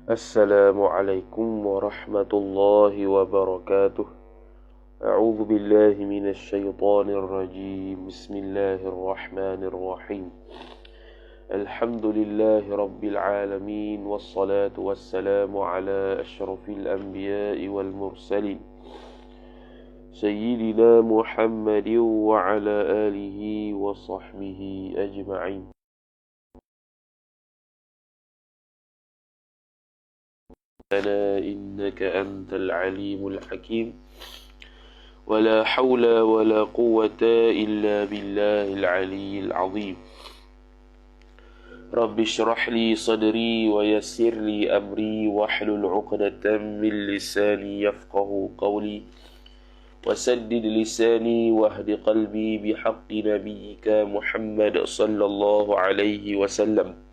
Assalamualaikum warahmatullahi wabarakatuh. A'udzu billahi minasyaitonir rajim. Bismillahirrahmanirrahim. Alhamdulillahi rabbil alamin wassalatu wassalamu ala asyrafil anbiya'i wal mursalin sayyidina Muhammadin wa ala alihi wa sahbihi ajma'in. إنك أنت العليم الحكيم ولا حول ولا قوة إلا بالله العلي العظيم. رب اشرح لي صدري ويسر لي أمري واحلل عقدة من لساني يفقه قولي وسدد لساني واهد قلبي بحق نبيك محمد صلى الله عليه وسلم.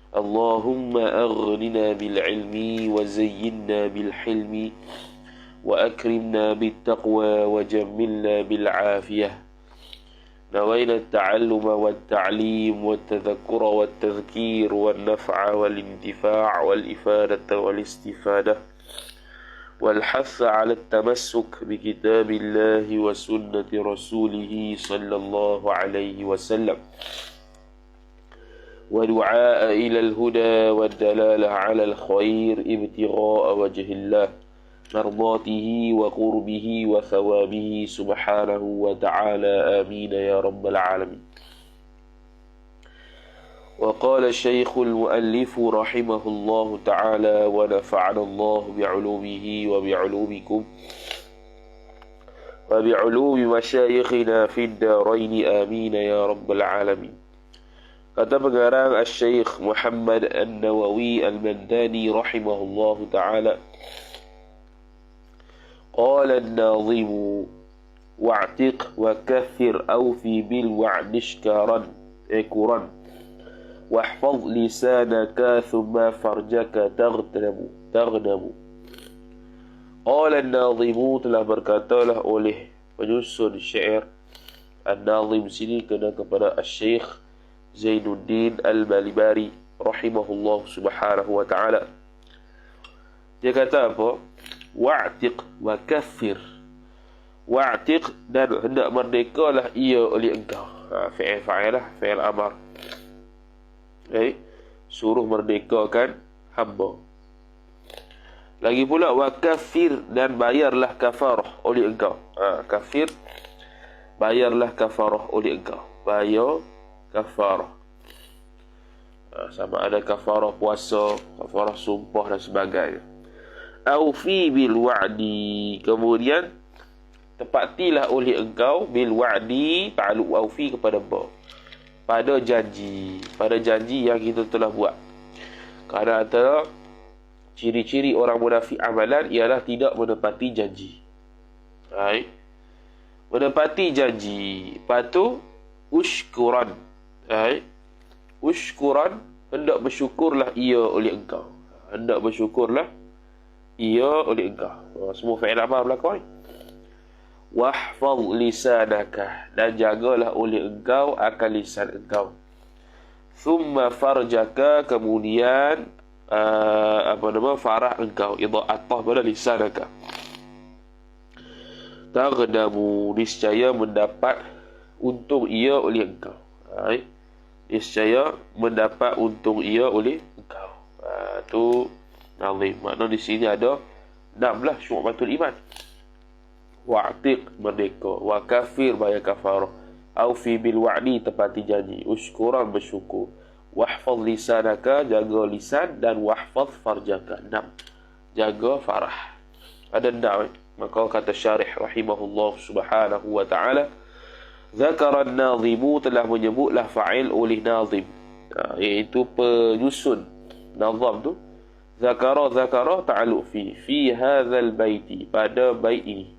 اللهم أغننا بالعلم وزينا بالحلم وأكرمنا بالتقوى وجملنا بالعافية. نوينا التعلم والتعليم والتذكر والتذكير والنفع والانتفاع والإفادة والاستفادة والحث على التمسك بكتاب الله وسنة رسوله صلى الله عليه وسلم ودعاء إلى الهدى والدلالة على الخير ابتغاء وجه الله مرضاته وقربه وثوابه سبحانه وتعالى آمين يا رب العالمين. وقال الشيخ المؤلف رحمه الله تعالى ونفعنا الله بعلومه وبعلومكم وبعلوم مشايخنا في الدارين آمين يا رب العالمين. Kata pengarang Al-Syeikh Muhammad An-Nawawi Al-Mandani rahimahullahu ta'ala, Qala an-nazimu wa'tiq wa kathir awfi bil wa'dishkaran ekuran wahfaz lisanaka thumma farjaka taghnamu. Qala an-nazimu, telah berkatalah oleh penyusun syair. An-nazim sini kena kepada Al-Syeikh Zainuddin Al-Balibari rahimahullah subhanahu wa ta'ala. Dia kata apa? Wa'tiq wa kathir. Wa'tiq, dan hendak merdekalah ia oleh engkau. Fi'il fa'ilah, fi'il amar. Suruh merdekakan hamba. Lagi pula wa kathir, dan bayarlah kafarah oleh engkau. Kafir, bayarlah kafarah oleh engkau. Bayar kafarah, sama ada kafarah puasa, kafarah sumpah dan sebagainya. Aufi bil wa'di, kemudian tepatilah oleh engkau bil wa'di, ta'alluq aufi kepada ba, pada janji, pada janji yang kita telah buat. Kerana antara ciri-ciri orang munafik amalan ialah tidak menepati janji. Menepati janji. Lepas tu ushkuran, ushkuran, hendak bersyukurlah ia oleh engkau. Hendak bersyukurlah ia oleh engkau. Semua fa'il amar berlaku. Wahfaz lisanaka, dan jagalah oleh engkau akan lisan engkau. Thumma farjaka, kemudian farah engkau, idha'atah pada lisanaka. Taghnamu, niscaya mendapat untung ia oleh engkau. Niscaya mendapat untung ia oleh engkau. Tu nazim. Makna di sini ada 6 syu'batul iman. Wa'tiq, merdeka. Wa kafir, bayar kafarah. Aufi bil wa'di, tepati janji. Ushkuran, bersyukur. Wahfaz lisanaka, jaga lisan. Dan wahfaz farjaka, 6. Jaga farah. Ada 6. Maka kata syarih rahimahullah subhanahu wa ta'ala, Zakara an-nazimu, telah menyebutlah fa'il oleh nazim, iaitu penyusun nazam tu. Zakara ta'alluq fi hadzal baiti, pada bait ini.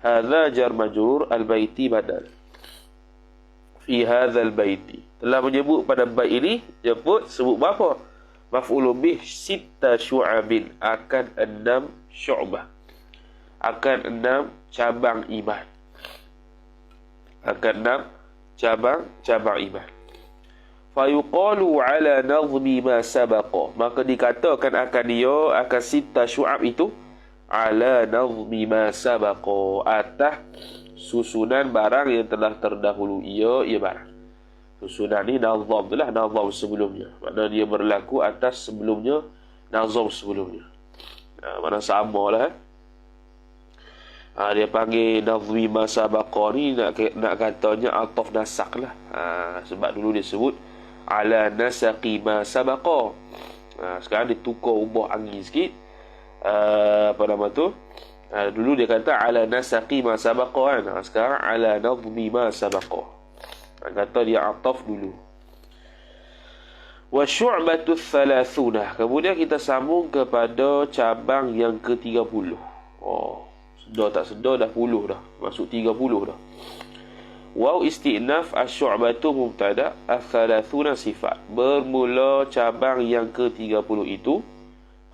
Hadza jar majrur, al-baiti badal. Fi hadzal baiti, telah menyebut pada bait ini. Sebut berapa? Maf'ulun bih sitta syu'abin, akan 6 syu'bah, akan 6 cabang iman. Akan 6 cabang iman. fayuqalu ala nazmi ma sabaqa, maka dikatakan akan dia akan sita syu'ab itu ala nazmi ma sabaqa, atas susunan barang yang telah terdahulu ia barang. Susunan ni nazam tu lah, nazam sebelumnya, maknanya dia berlaku atas sebelumnya nazam sebelumnya. Mana sama lah. Dia panggil nazmi ma sabaqa ni nak katanya ataf nasak lah. Sebab dulu dia sebut ala nasaqi ma sabaqa. Sekarang dia tukar ubah angin sikit. Apa nama tu? Dulu dia kata ala nasaqi ma sabaqa kan. Sekarang ala nazmi ma sabaqa. Kata dia ataf dulu. Wa syu'batu thalathuna. Kemudian kita sambung kepada cabang yang ke-30. Sedar tak sedar dah 10 dah. Masuk 30 dah. Waw isti'naf asy-syu'batu mubtada, ats-tsalatsuna sifat. Bermula cabang yang ke-30 itu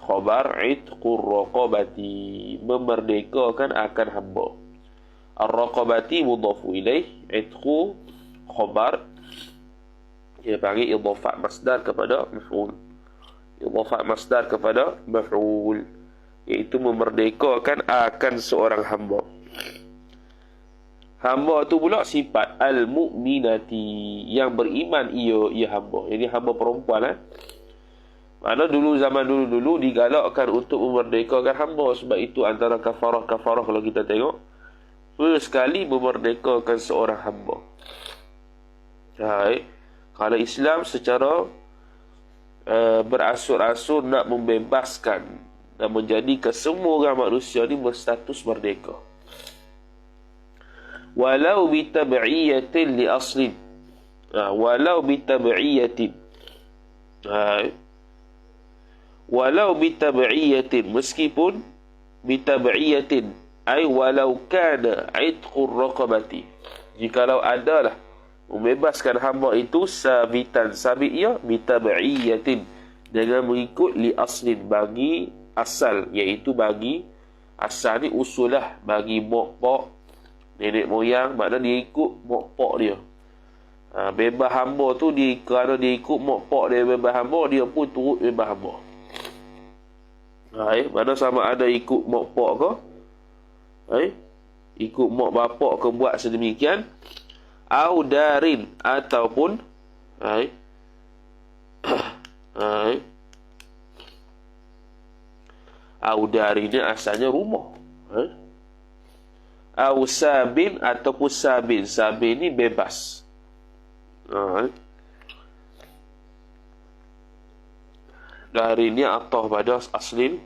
khabar itqur raqabati, memerdekakan akan hamba. Ar-raqabati mudhafu ilaih, itqu khabar, dia panggil idhafat masdar kepada maf'ul. Idhafat masdar kepada maf'ul, iaitu memerdekakan akan seorang hamba. Hamba tu pula sifat al-mu'minati, yang beriman ia hamba. Jadi hamba perempuan Mana dulu zaman dulu digalakkan untuk memerdekakan hamba. Sebab itu antara kafarah kalau kita tengok, first sekali memerdekakan seorang hamba. Kalau Islam secara berasur-asur nak membebaskan dan menjadikan semua orang manusia ni berstatus merdeka. Walau bitab'iyatin li aslin. Walau bitab'iyatin. Walau bitab'iyatin, meskipun bitab'iyatin, ay walau kana itqur raqabati, jikalau adalah membebaskan hamba itu sabitan, sabit ia bitab'iyatin, dengan mengikut li aslin, bagi asal, iaitu bagi asal ni usulah, bagi mokpok nenek moyang, maknanya dia ikut mokpok dia. Bebas hamba tu kerana dia ikut mokpok dia bebas hamba, dia pun turut bebas hamba. Mana sama ada ikut mokpok ke, ikut mok bapak ke buat sedemikian, au darin, ataupun au darin ni asalnya rumah, au sabin, ataupun sabin. Sabin ni bebas. Dari ni atau pada aslin.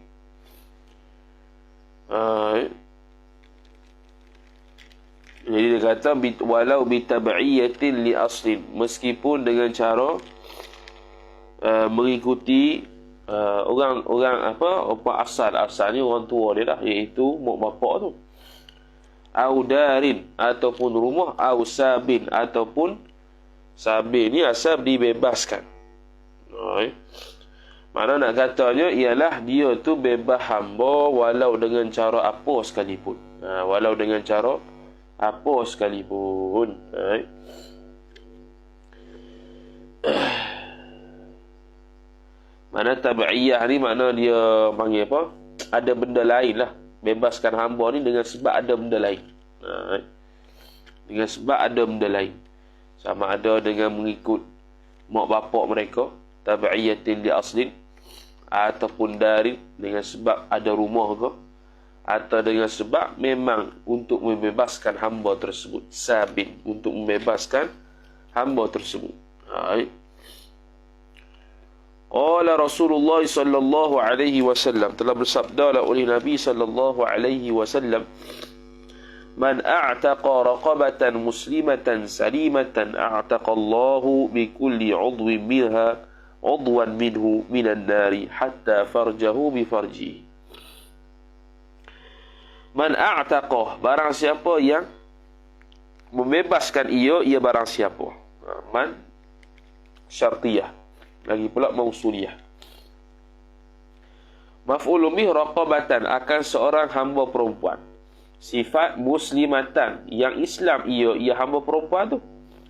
Jadi dia kata walau bitab'iyatin li aslin, meskipun dengan cara mengikuti orang asal ni, orang tua dia lah, iaitu mak bapak tu. Au darin, ataupun rumah. Au sabin, ataupun sabin ni asal dibebaskan. Mana nak katanya ialah dia tu bebas hamba walau dengan cara apa sekalipun. Walau dengan cara apa sekalipun. Mana tab'iyah ni, makna dia panggil apa? Ada benda lain lah. Bebaskan hamba ni dengan sebab ada benda lain. Dengan sebab ada benda lain. Sama ada dengan mengikut mak bapak mereka, tab'iyatin li aslin, ataupun dari dengan sebab ada rumah ke, atau dengan sebab memang untuk membebaskan hamba tersebut, sabin, untuk membebaskan hamba tersebut. Qala Rasulullah sallallahu alaihi wasallam, telah bersabda oleh Nabi sallallahu alaihi wasallam, man a'taqa raqabatan muslimatan salimatan a'taqa Allahu bi kulli 'udwin minha 'udwan minhu minan nari hatta farjahu bi farji. Man a'taqa, barang siapa yang membebaskan ia barang siapa. Man syartiyah, lagi pula mausuliyah. Maf'ulun bih raqabatan, akan seorang hamba perempuan. Sifat muslimatan, yang Islam ia hamba perempuan tu.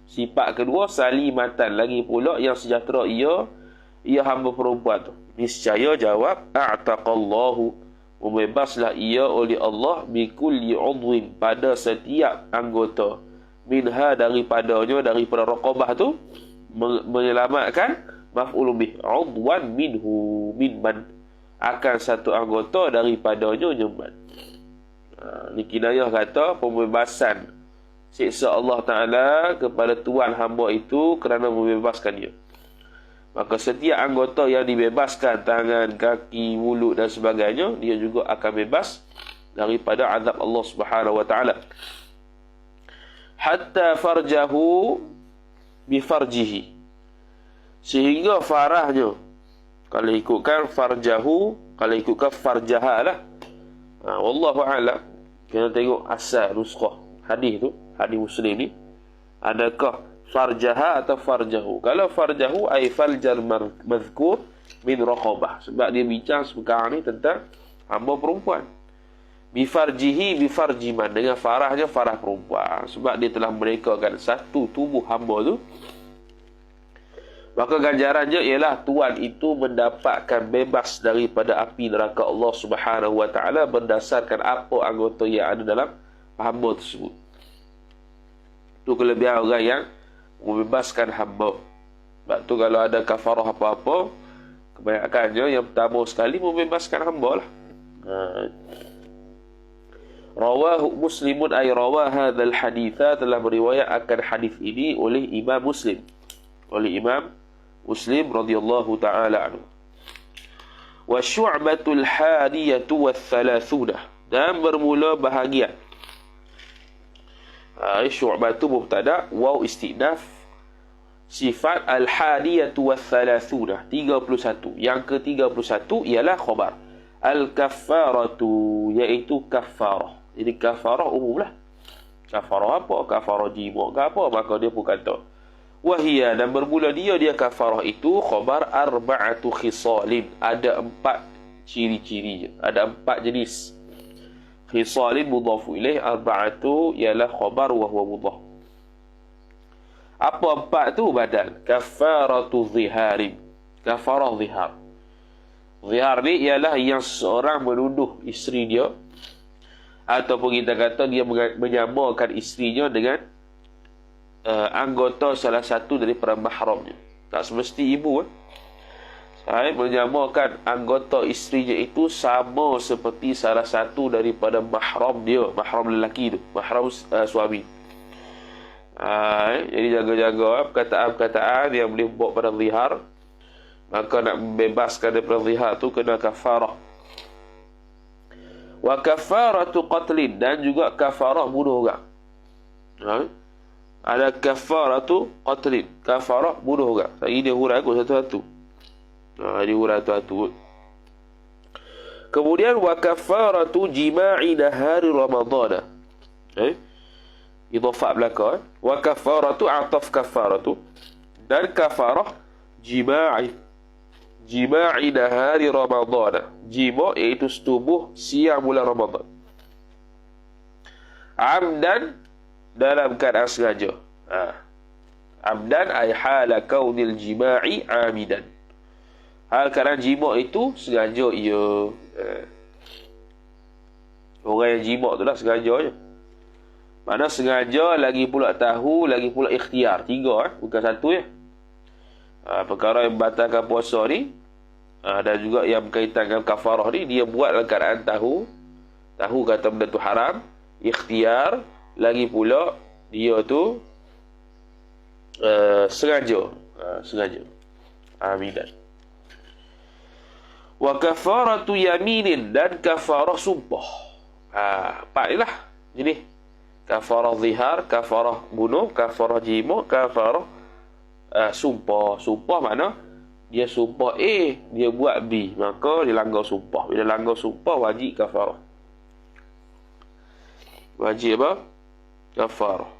Sifat kedua, salimatan, lagi pula yang sejahtera ia hamba perempuan tu. Niscaya jawab, a'taqallahu, membebaslah ia oleh Allah bikulli udwin, pada setiap anggota, minha, daripadanya, daripada raqabah tu, menyelamatkan, maf'ulun bih, udwan minhu, minman, akan satu anggota daripadanya nyemban. Ni kinayah kata pembebasan siksa Allah Ta'ala kepada tuan hamba itu kerana membebaskan dia. Maka setiap anggota yang dibebaskan, tangan, kaki, mulut dan sebagainya, dia juga akan bebas daripada azab Allah Subhanahu Wa Ta'ala. Hatta farjahu bifarjihi, sehingga farahnya, kalau ikutkan farjahu, kalau ikutkan farjaha lah. Wallahu a'lam. Kena tengok asal nuskah hadis tu, hadis Muslim ni, adakah farjaha atau farjahu. Kalau farjahu ay faljar mazkur min raqabah, sebab dia bincang sekarang ni tentang hamba perempuan. Bifarjihi bifarjiman, dengan farahnya farah perempuan, sebab dia telah merekakan satu tubuh hamba tu. Maka ganjarannya ialah tuan itu mendapatkan bebas daripada api neraka Allah Subhanahu Wa Ta'ala berdasarkan apa anggota yang ada dalam hamba tersebut. Itu kelebihan orang yang membebaskan hamba. Sebab tu kalau ada kafarah apa-apa, kebanyakannya yang pertama sekali membebaskan hamba lah. Rawahu Muslimun, ay rawah hadzal haditha, telah meriwayat akan hadis ini oleh Imam Muslim, oleh Imam Muslim radhiyallahu ta'ala anhu. Wa syu'batul hadiyatu wath thalathunah, dan bermula bahagian. Syu'batu mubtada, waw istinaf, sifat al-hadiyatu wath thalathunah, 31. Yang ke-31 ialah khabar. Al-kaffaratu, iaitu kaffarah. Jadi kaffarah umum lah. Kaffarah apa? Kaffarah jima ke apa? Maka dia pun kata wahia, dan bermula dia kafarah itu khabar arba'atu khisalin, ada 4 ciri-ciri, ada 4 jenis. Khisalin mudhafu ilaih, arba'atu ialah khabar wa huwa mudhaf. Apa 4 tu? Badal. Kafaratu ziharin, kafarah zihar. Zihar ni ialah yang seorang menuduh isteri dia, ataupun kita kata dia menyamakan isterinya dengan anggota salah satu daripada mahramnya. Tak semesti ibu menyamakan anggota isterinya itu sama seperti salah satu daripada mahram dia, mahram lelaki tu, mahram suami. Jadi jaga-jaga perkataan-perkataan yang boleh bawa pada zihar. Maka nak membebaskan daripada zihar tu kena kafarah. Wa kafaratu qatlin, dan juga kafarah bunuh orang. Ada kafaratu qatlin, kafarah bunuh orang. Ini dia huraikan satu-satu. Dia huraikan satu-satu. Kemudian wa kafaratu jima'i nahari Ramadhan. Idhafah belakang. Wa kafaratu ataf kafaratu, dan kafarah jima'i nahari Ramadhan. Jima iaitu setubuh siang bulan Ramadan. Amdan, dalam keadaan sengaja. Amdan ay hala kaunil jima'i amidan, hal keadaan jima itu sengaja ia. Orang yang jima tu lah sengaja je. Mana sengaja, lagi pula tahu, lagi pula ikhtiar. 3 bukan 1 ya. Perkara yang membatalkan puasa ni, dan juga yang berkaitan dengan kafarah ni, dia buat dalam keadaan tahu kata benda tu haram, ikhtiar, lagi pula dia tu sengaja. Amidan. Wa kafaratu yaminin, dan kafarah sumpah. 4 ni lah. Jadi kafarah zihar, kafarah bunuh, kafarah jima, kafarah sumpah. Sumpah mana dia sumpah A, dia buat B, maka dia langgar sumpah. Bila langgar sumpah, wajib kafarah. Wajib apa? Kafarah.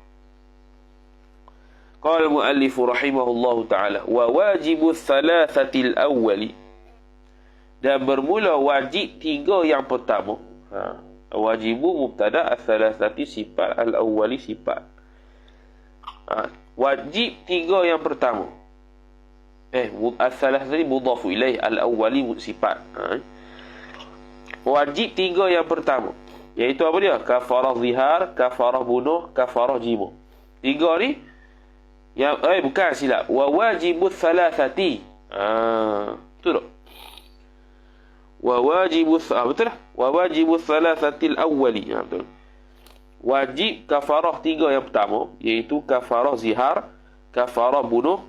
Qala al-muallif rahimahullahu ta'ala, wa wajibu thalathatil awwali, dan bermula wajib 3 yang pertama. Wajibu mubtada, al-thalathati sifat, al-awwali sifat. Wajib 3 yang pertama. Al-thalath tadi mudhafu ilaih, al-awwali sifat. Wajib 3 yang pertama. Iaitu apa dia? Kafarah zihar, kafarah bunuh, kafarah jima. 3 ni yang bukan, silap. Wa wajibut thalathati. Betul tak? Betul lah. Wa wajibut thalathatil awwali. Betul. Wajib kafarah 3 yang pertama, iaitu kafarah zihar, kafarah bunuh,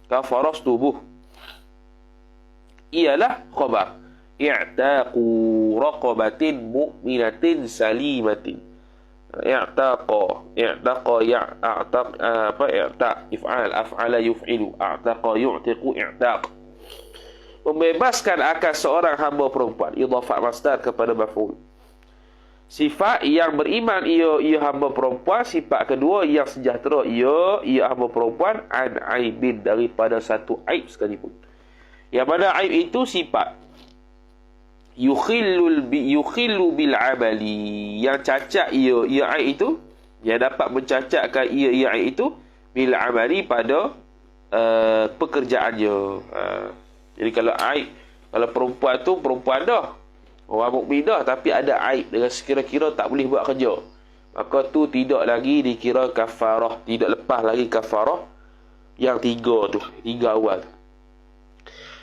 kafarah setubuh. Ialah khabar. I'taqu raqabatin mu'minatin salimatin. I'taqa if'al af'ala yuf'ilu, a'taqa yu'tiqu i'taq. Membebaskan akan seorang hamba perempuan, idhafah masdar kepada maf'ul. Sifat yang beriman ia hamba perempuan. Sifat kedua yang sejahtera ia hamba perempuan, an aibin, daripada satu aib sekalipun. Yang mana aib itu sifat yukhillu bil amali, yang cacat ia aib itu, yang dapat mencacatkan ia aib itu bil amali, pada pekerjaannya. Jadi kalau aib, kalau perempuan tu perempuan dah, orang mukmin dah, tapi ada aib dengan sekira-kira tak boleh buat kerja, maka tu tidak lagi dikira kafarah, tidak lepas lagi kafarah yang 3 tu, 3 awal tu.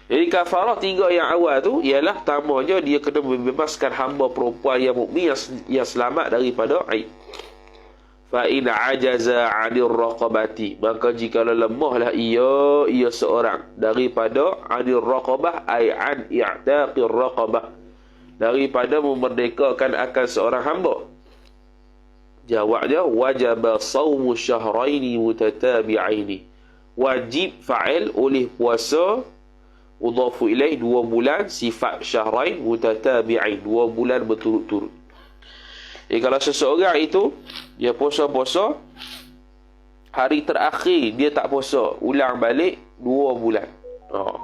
Jadi kafarah 3 yang awal tu ialah pertamanya dia kena membebaskan hamba perempuan yang mukmin yang selamat daripada aib. Fa in ajaza 'anil raqabati, maka jika lemahlah ia seorang daripada 'anil raqabah, ai an i'taqir raqabah, daripada memerdekakan akan seorang hamba. Jawabnya wajaba shaumu syahraini mutatabi'aini. Wajib fa'il oleh puasa, mudhafu ilaih 2 bulan, sifat syahrain mutatabi'ain, 2 bulan berturut-turut. Kalau seseorang itu dia puasa-puasa, hari terakhir dia tak puasa, ulang balik 2 bulan.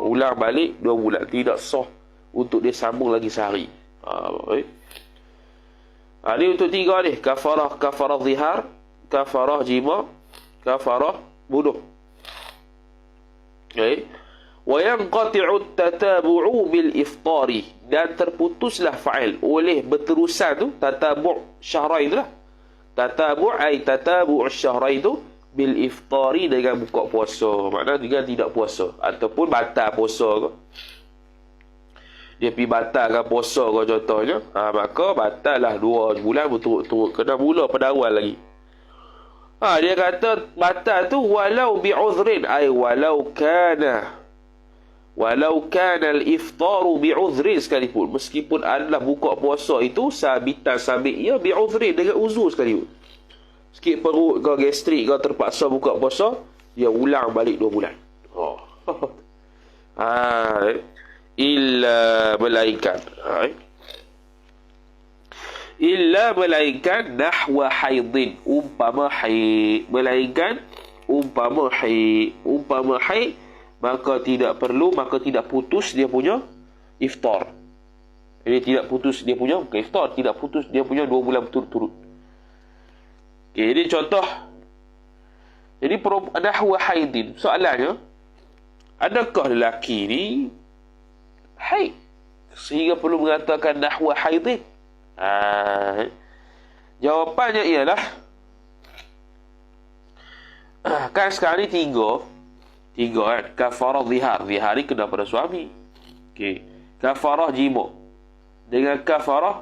Ulang balik 2 bulan, tidak sah untuk dia sambung lagi sehari. Ini untuk 3 ni, kafarah zihar, kafarah jima, kafarah bunuh. Wa yanqati'u tatabu'u bil iftari, dan terputuslah fa'il oleh berterusan tu, tatabu' syahrain tu lah. Tatabu' ay tatabu' syahrain tu bil iftari, dengan buka puasa, maknanya dengan tidak puasa ataupun batal puasa ke. Dia pergi batalkan puasa ke contohnya, maka batal lah 2 bulan berturut-turut, kena mula pada awal lagi. Dia kata batal tu walau bi'udhrin, ay walau kana al-iftaru bi'udhrin sekalipun, meskipun adalah buka puasa itu sabitan sabit ia bi'udhrin, dengan uzur sekalipun. Sikit perut kau gastrik kau terpaksa buka puasa, dia ulang balik 2 bulan. Illa melainkan nahwa haidin, umpama haid, melainkan umpama haid, maka tidak putus dia punya iftar. Jadi tidak putus dia punya iftar, tidak putus dia punya 2 bulan berturut-turut. Ini contoh. Jadi nahwa haidin, soalannya, adakah lelaki ni haid sehingga perlu mengatakan nahwa haidin? Jawapannya ialah, kan sekarang ni 3 kan. Kafarah zihar ni kena pada suami. Kafarah jima dengan kafarah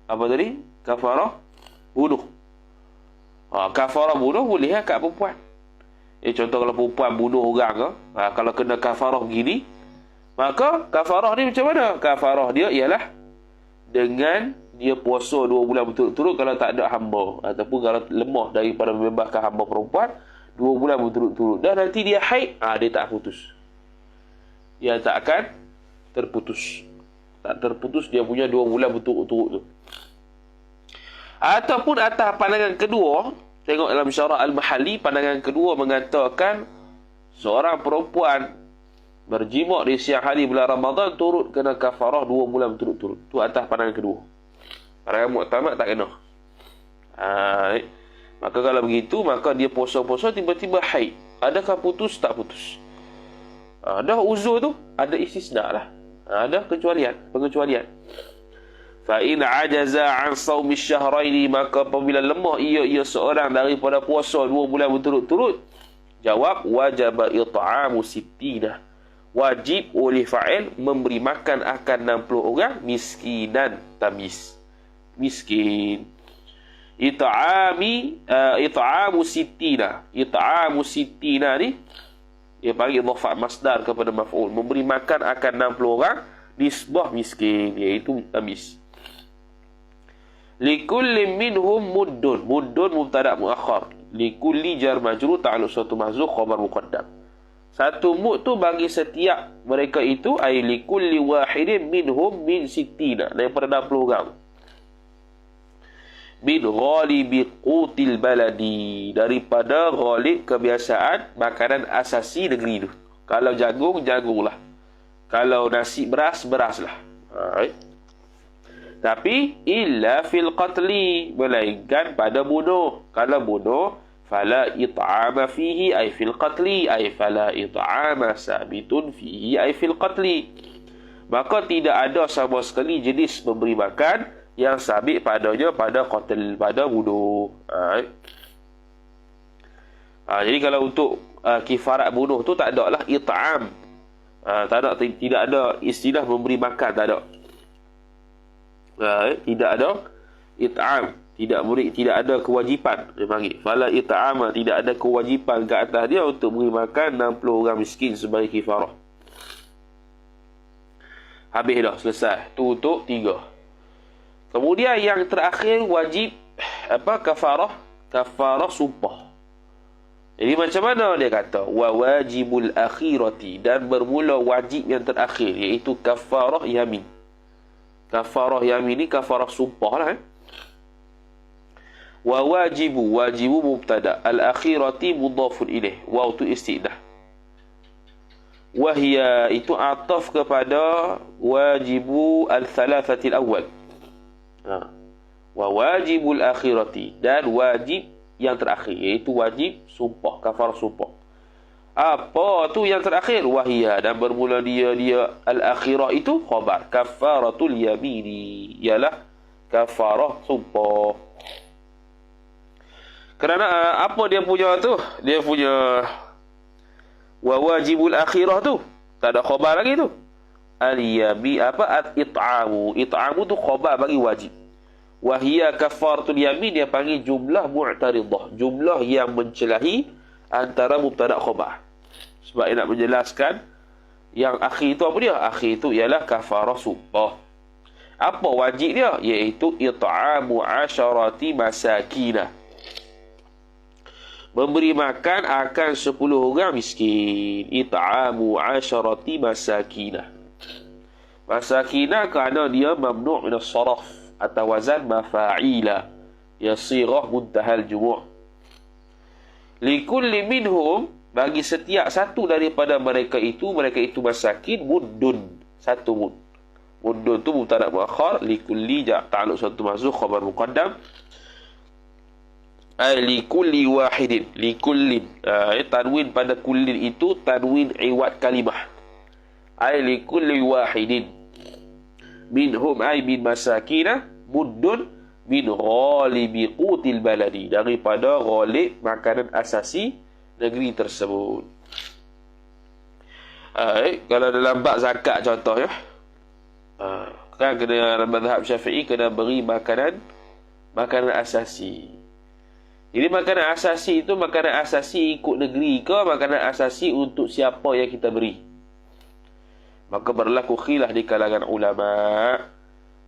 apa tadi? Kafarah bunuh. Kafarah bunuh boleh kat perempuan. Contoh kalau perempuan bunuh orang ke, kalau kena kafarah begini, maka kafarah ni macam mana? Kafarah dia ialah dengan dia puasa 2 bulan berturut-turut kalau tak ada hamba, ataupun kalau lemah daripada membebaskan hamba perempuan 2 bulan berturut-turut, dan nanti dia haid, dia tak putus. Dia tak akan terputus. Tak terputus dia punya 2 bulan berturut-turut tu. Ataupun atas pandangan kedua, tengok dalam syarah Al-Mahalli, pandangan kedua mengatakan seorang perempuan berjima di siang hari bulan Ramadan turut kena kafarah 2 bulan berturut-turut. Tu atas pandangan kedua. Pandangan muktamad tak kena. Maka kalau begitu, maka dia puasa-puasa tiba-tiba haid. Adakah putus? Tak putus. Dah uzur tu, ada istisna lah. Ada pengecualian. Fa in ajaza an shaumi syahraini, maka apabila lemah ia seorang daripada puasa 2 bulan berturut-turut, jawab wajib it'amu sittina, wajib oleh fa'il memberi makan akan 60 orang miskinan tamis, miskin. It'amu sittina ni dia panggil dhafat masdar kepada maf'ul, memberi makan akan 60 orang nisbah miskin, iaitu tamis. Likulli minhum muddun mubtada' muakhar, likulli jar majrur ta'alluq suatu mahzuf khabar muqaddam. Satu mud tu bagi setiap mereka itu, ay likulli wahidin minhum min sittina, daripada 60 orang. Min ghalibi qutil baladi, daripada ghalib kebiasaan makanan asasi negeri tu. Kalau jagung, jagunglah. Kalau nasi beras, beraslah. Tapi illa fil qatli, melainkan pada bunuh. Kalau bunuh, fala it'ama fihi ay fil qatli, ay fala it'ama sabitun fihi ay fil qatli. Maka tidak ada sama sekali jenis memberi makan yang sabit padanya pada qatl, pada bunuh. Jadi kalau untuk kifarat bunuh tu tak ada lah it'am. Tidak ada istilah memberi makan, tak ada. Tidak ada it'am, tidak ada kewajipan. Dia panggil fala it'ama, tidak ada kewajipan ke atas dia untuk beri makan 60 orang miskin sebagai kifarah. Habis dah, selesai. Tu untuk 3. Kemudian yang terakhir wajib kafarah sumpah. Jadi macam mana dia kata? Wa wajibul akhirati, dan bermula wajib yang terakhir, iaitu kafarah yamin. Kafarah yamin ni kafarah sumpah lah. Wa wajibu mubtada, al-akhirati mudhafun ilaih, wa tu istidah. Wahia itu ataf kepada wajibu al-thalathatil awal. Wa wajibul akhirati, dan wajib yang terakhir, iaitu wajib sumpah, kafarah sumpah. Apa tu yang terakhir? Wahia, dan bermula dia al-akhirah itu khabar kafaratul yamini, ialah kafarah sumpah. Kerana apa dia punya tu? Dia punya wa wajibul akhirah tu tak ada khabar lagi tu. Al-yami it'amu tu khabar bagi wajib. Wahia kafaratul yamin, dia panggil jumlah mu'taridah, jumlah yang mencelahi antara mubtada' khabar. Sebab dia nak menjelaskan yang akhir itu apa dia? Akhir itu ialah kafarah sumpah. Apa wajib dia? Iaitu it'amu 'asharati masakinah, memberi makan akan 10 orang miskin. It'amu 'asharati masakinah. Masakinah kerana dia mamnu' min as-saraf atau wazan mafa'ila, ya sirah muntahal jumu'. Likulli minhum, bagi setiap satu daripada mereka itu masakin, muddun, satu mud. Muddun tu mubtada' muakhar, likulli ta'alluq satu mahzuf khabar muqaddam. Likulli wahidin, likullin, tanwin pada kullin itu tanwin iwad kalimah. Likulli wahidin minhum ay min masakinah muddun min ghalibi qutil baladi, daripada ghalib makanan asasi negeri tersebut. Kalau dalam bab zakat contohnya, kan kena dalam mazhab Syafi'i kena beri makanan asasi. Jadi makanan asasi itu makanan asasi ikut negeri ke makanan asasi untuk siapa yang kita beri? Maka berlaku khilaf di kalangan ulama.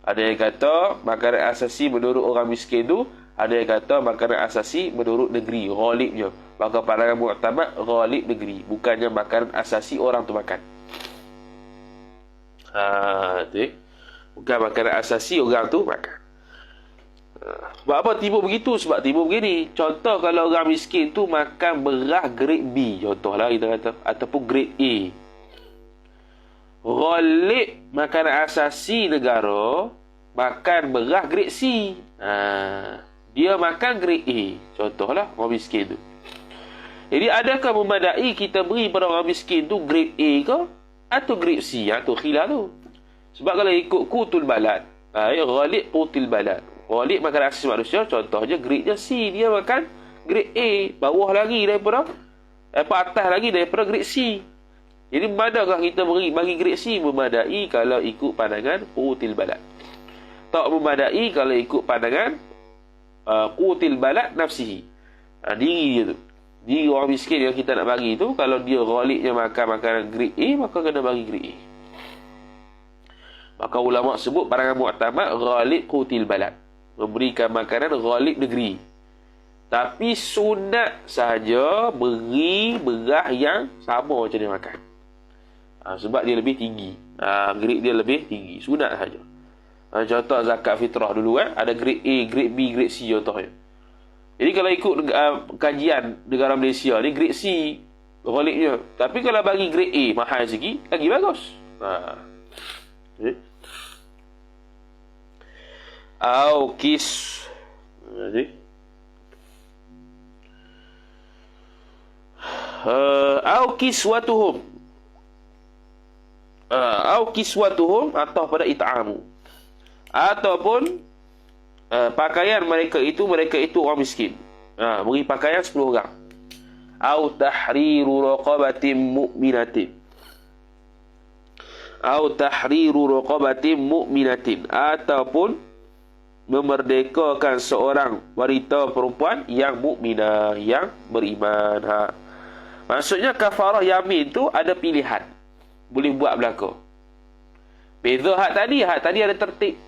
Ada yang kata makanan asasi menurut orang miskin tu, ada yang kata makanan asasi menurut negeri, ghalibnya. Maka pandangan mu'tamad ghalib negeri, bukannya makanan asasi orang tu makan. Bukan makanan asasi orang tu makan. Sebab apa timbul begitu? Sebab timbul begini. Contoh kalau orang miskin tu makan beras grade B, contohlah kita kata, ataupun grade A. Ghalib makanan asasi negara makan beras grade C. Dia makan grade A, contohlah orang miskin tu. Jadi adakah memadai kita beri pada orang miskin tu grade A ke atau grade C? Tu khilaf tu. Sebab kalau ikut qutul balad, ghalib qutul balad, ghalib makanan asasi manusia, contohnya grade-nya C, dia makan grade A, bawah lagi daripada atas lagi daripada grade C. Jadi manakah kita bagi grade C? Memadai kalau ikut pandangan qutul balad. Tak memadai kalau ikut pandangan qutul balad nafsihi. Diri dia tu. Diri orang miskin yang kita nak bagi tu, kalau dia ghalibnya makan makanan grade A, maka kena bagi grade A. Maka ulama sebut pandangan mu'tamad ghalib qutil balad, memberikan makanan ghalib negeri. Tapi sunat sahaja beri beras yang sama macam dia makan. Sebab dia lebih tinggi. Grade dia lebih tinggi. Sunat sahaja. Contoh zakat fitrah dulu ada grade A, grade B, grade C contohnya. Jadi kalau ikut kajian negara Malaysia ni grade C ghalibnya. Tapi kalau bagi grade A mahal sikit, lagi bagus. Kiswatuhum atau pada it'amu, ataupun pakaian mereka itu orang miskin. Beri pakaian 10 orang. Au tahriru raqabatin mu'minatin, ataupun memerdekakan seorang wanita perempuan yang mukminah, yang beriman. Maksudnya kafarah yamin tu ada pilihan, boleh buat belaka. Beza hak tadi ada tertib,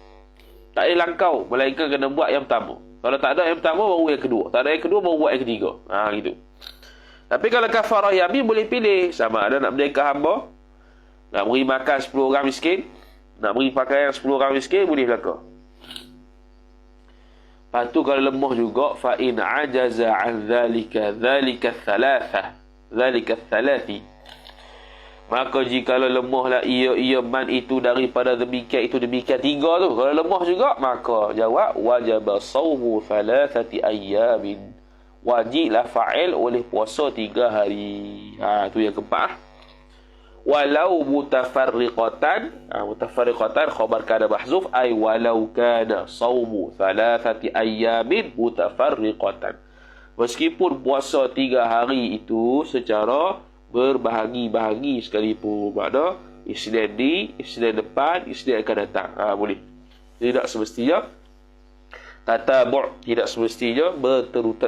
tak ada langkau, melainkan kena buat yang pertama. Kalau tak ada yang pertama, baru yang kedua. Tak ada yang kedua, baru buat yang ketiga. Gitu. Tapi kalau kafarah yamin boleh pilih, sama ada nak merdeka hamba, nak beri makan 10 orang miskin, nak beri pakaian 10 orang miskin, boleh belaka. Lepas tu kalau lemah juga, fa in ajaza an dhalika thalathi, maka jikalau lemahlah ia man itu daripada demikian 3 tu, kalau lemah juga, maka jawab wajib sawmu thalathati ayyamin, wajiblah fa'il oleh puasa 3 hari. Tu yang keempat. Walau mutafarriqatan, khabar kana mahzuf, ay walau kana sawmu thalathati ayyamin mutafarriqatan, meskipun puasa 3 hari itu secara berbahagi-bahagi sekalipun. Makna Isnin ni, Isnin depan, Isnin akan datang. Boleh. Tidak semestinya tatabu', tidak semestinya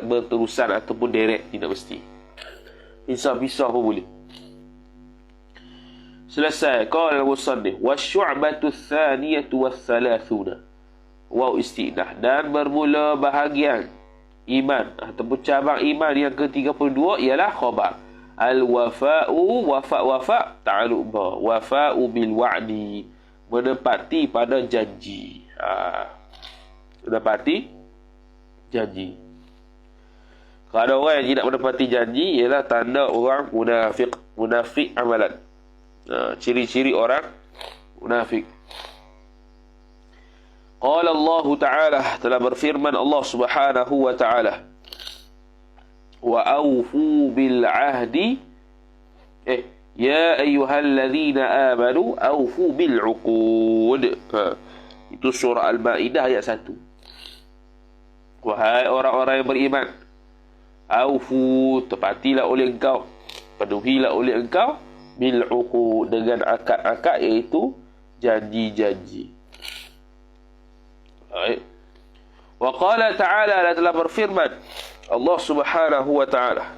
berterusan ataupun direct, tidak mesti. Pisah-pisah pun boleh. Selesai. Qala al-musannif wasyu'batu tsaniyatu wathalathuna wa istinah, dan bermula bahagian iman ataupun cabang iman yang ke-32 ialah khabar al-wafa'u, wafa' ta'alluq ba, wafa'u bil wa'di, menepati pada janji. Menepati janji. Kalau ada orang yang tidak menepati janji, ialah tanda orang munafik amalan. Ciri-ciri orang munafik. Qala Allah Ta'ala, telah berfirman Allah Subhanahu wa Ta'ala, wa awfu bil ahdi, ya ayyuhalladzina amanu awfu bil uqud. Itu surah Al-Maidah ayat 1. Wahai orang-orang yang beriman, awfu, tepatilah oleh engkau, penuhilah oleh engkau, bil uqud, dengan akad-akad, iaitu janji-janji. Wa qala ta'ala, dan telah berfirman Allah Subhanahu wa Ta'ala,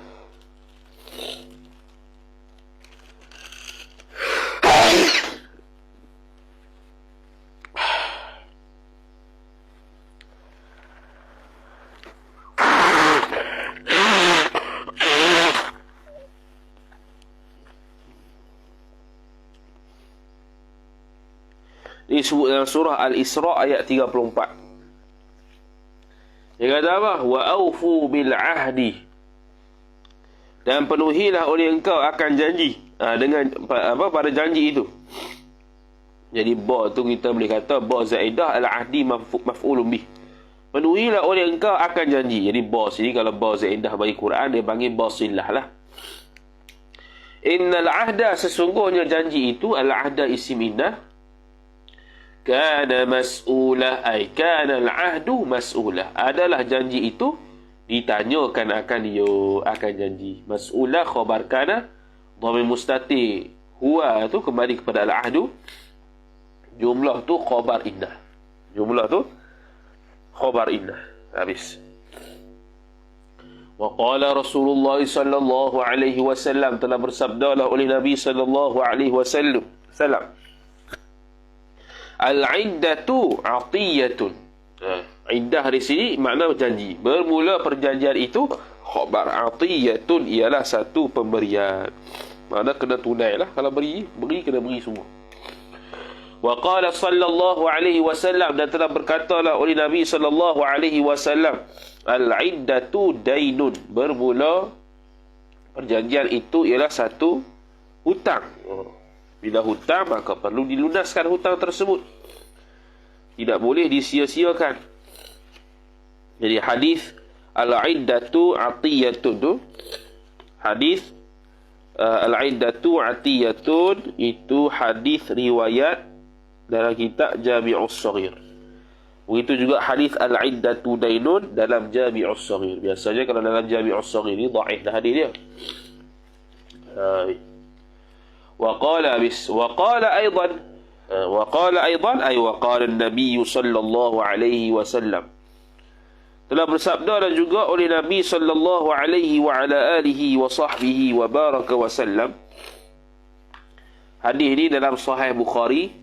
disebut dalam surah Al-Isra ayat 34. Dia kata apa? Wa awfu bil ahdi, dan penuhilah oleh engkau akan janji, dengan pada janji itu. Jadi ba tu kita boleh kata ba zaidah al-ahdi maf'ulun bih. penuhilah oleh engkau akan janji. Jadi bos ini kalau bos indah bagi Quran dia panggil bosillah lah. Innal ahda, sesungguhnya janji itu, al ahda isim indah, kana mas'ulah, ay kana al ahdu mas'ulah, adalah janji itu ditanyakan akan dia akan janji. Mas'ulah khabar kana dhamir mustatir, huwa tu kembali kepada al ahdu, jumlah tu khabar indah, jumlah tu khabar indah. Habis. Wa qala Rasulullah sallallahu alaihi wasallam, telah bersabdalah oleh Nabi sallallahu alaihi wasallam, al-iddatu atiyatun. Iddah di sini makna janji. Bermula perjanjian itu khabar, atiyatun ialah satu pemberian. Makna kena tunai lah, kalau beri kena beri semua. Wa qala sallallahu alaihi wasallam, dan telah berkatalah oleh Nabi sallallahu alaihi wasallam, al-iddatu dainun. Bermula perjanjian itu ialah satu hutang. Bila hutang, maka perlu dilunaskan hutang tersebut, tidak boleh disia-siakan. Jadi hadis al-iddatu atiyatun tu, hadis al-iddatu atiyatun itu hadis riwayat dalam kitab Jami'us Shaghir. Begitu juga hadis al-iddatu dainun dalam Jami'us Shaghir. Biasanya kalau dalam Jami'us Shaghir ni dhaif dah hadis dia. Wa qala aidan ay wa qala an-nabiy sallallahu alaihi wasallam, telah bersabda dan juga oleh Nabi sallallahu alaihi wa ala alihi wa sahbihi wa baraka wa sallam. Hadis ini dalam Sahih Bukhari,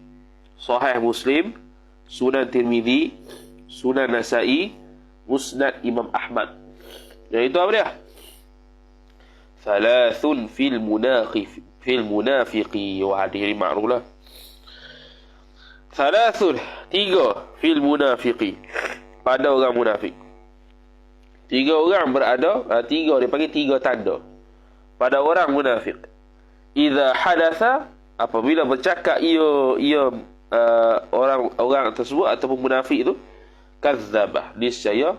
Sahih Muslim, Sunan Tirmizi, Sunan Nasa'i, Musnad Imam Ahmad. Iaitu apa dia? Thalathun fil munafiqi. Wah, hadis ini makruf lah. Thalathun, tiga, fil munafiqi, pada orang munafik. Tiga orang berada, tiga, dia panggil tiga tanda pada orang munafik. Idza hadatha, apabila bercakap ia orang tersebut ataupun munafik itu, kadzdzabah, niscaya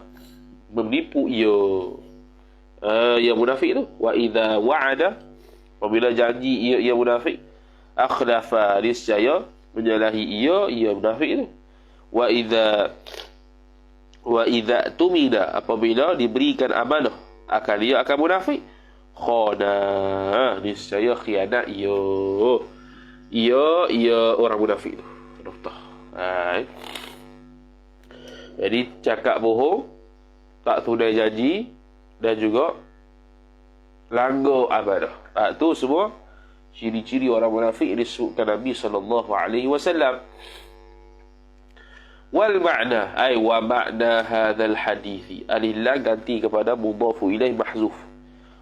menipu ia munafik itu. Wa idza wa'ada, apabila janji ia munafik, akhlafa, niscaya menyalahi ia munafik itu. Wa idza tumida, apabila diberikan amanah akan ia akan munafik, khana, niscaya khianat ia orang munafik itu. Jadi cakap bohong, tak tunai janji, dan juga langgar amanah. Itu semua ciri-ciri orang munafik disebutkan Nabi sallallahu alaihi wasallam. Wal ma'na, ay wa ma'na hadzal hadithi, alif lam ganti kepada mudhafu ilaih mahzuf.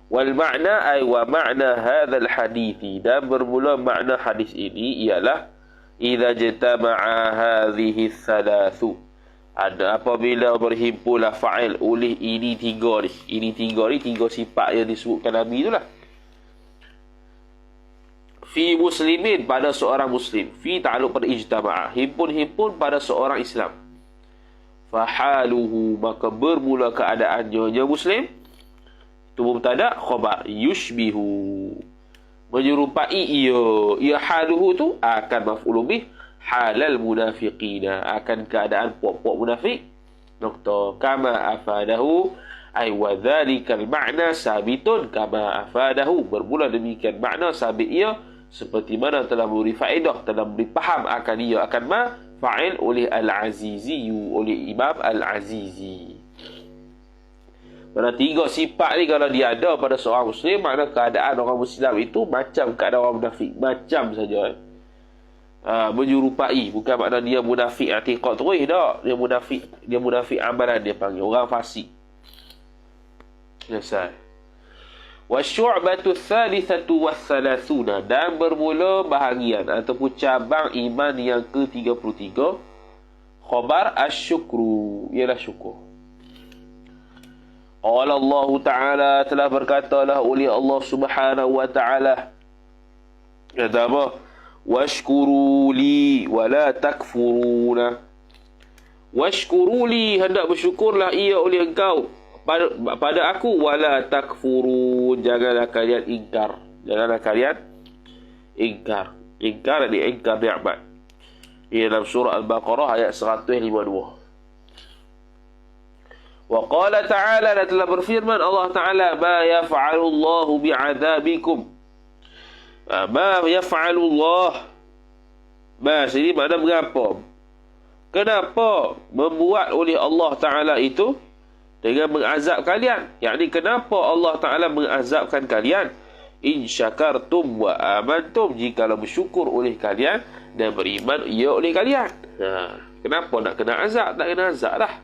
Wal ma'na, ay wa ma'na hadzal hadithi, dan bermula makna hadis ini ialah idza jatama'a hadhihi thalathu, ada apabila berhimpunlah fa'il oleh ini tiga ni, tiga sifat yang disebutkan Nabi itulah. Fi muslimin, pada seorang muslim. Fi ta'alluq pada ijtama'a, himpun pada seorang Islam. Fahaluhu, maka bermula keadaannya muslim, itu mubtada, khabar, yushbihu, menyerupai ia haluhu tu akan maf'ul bih, halal munafiqina, akan keadaan puak-puak munafik. Nokta, kama afadahu, ay wa dhalikal ma'na sabitun kama afadahu, bermula demikian makna sabit ia, seperti mana telah memberi faedah, telah memberi faham akan ia akan fa'il oleh Al-Azizi, oleh Imam Al-Azizi. Mana tiga sifat ni kalau dia ada pada seorang muslim, makna keadaan orang Islam itu macam keadaan orang munafik, macam saja. Menyerupai, bukan makna dia munafik i'tiqad terus dah, dia munafik amalan, dia panggil orang fasik. Selesai. Wasyu'batu tsalitsatu wassalatsuna, dan bermula bahagian ataupun cabang iman yang ke-33, khabar asyukru, ialah syukur. Qala Allah Ta'ala, telah berkatalah oleh Allah Subhanahu wa Ta'ala, kata apa? Washkuru li wa la takfuruna, Washkuruli, hendak bersyukurlah ia oleh engkau pada aku. Wala takfurun, janganlah kalian ingkar. Janganlah kalian ingkar. Ingkar dan ingkar nikmat. Ini dalam surah Al-Baqarah ayat 152. Wa qala ta'ala, dan telah berfirman Allah Ta'ala, ma yaf'alu Allahu bi'adzabikum. Ma yaf'alu Allah. Ma sini makna mengapa? Kenapa membuat oleh Allah Ta'ala itu dengan mengazab kalian? Yakni kenapa Allah Ta'ala mengazabkan kalian? In syakartum wa amantum, jikalau bersyukur oleh kalian dan beriman ia oleh kalian. Kenapa nak kena azab? Tak kena azab lah.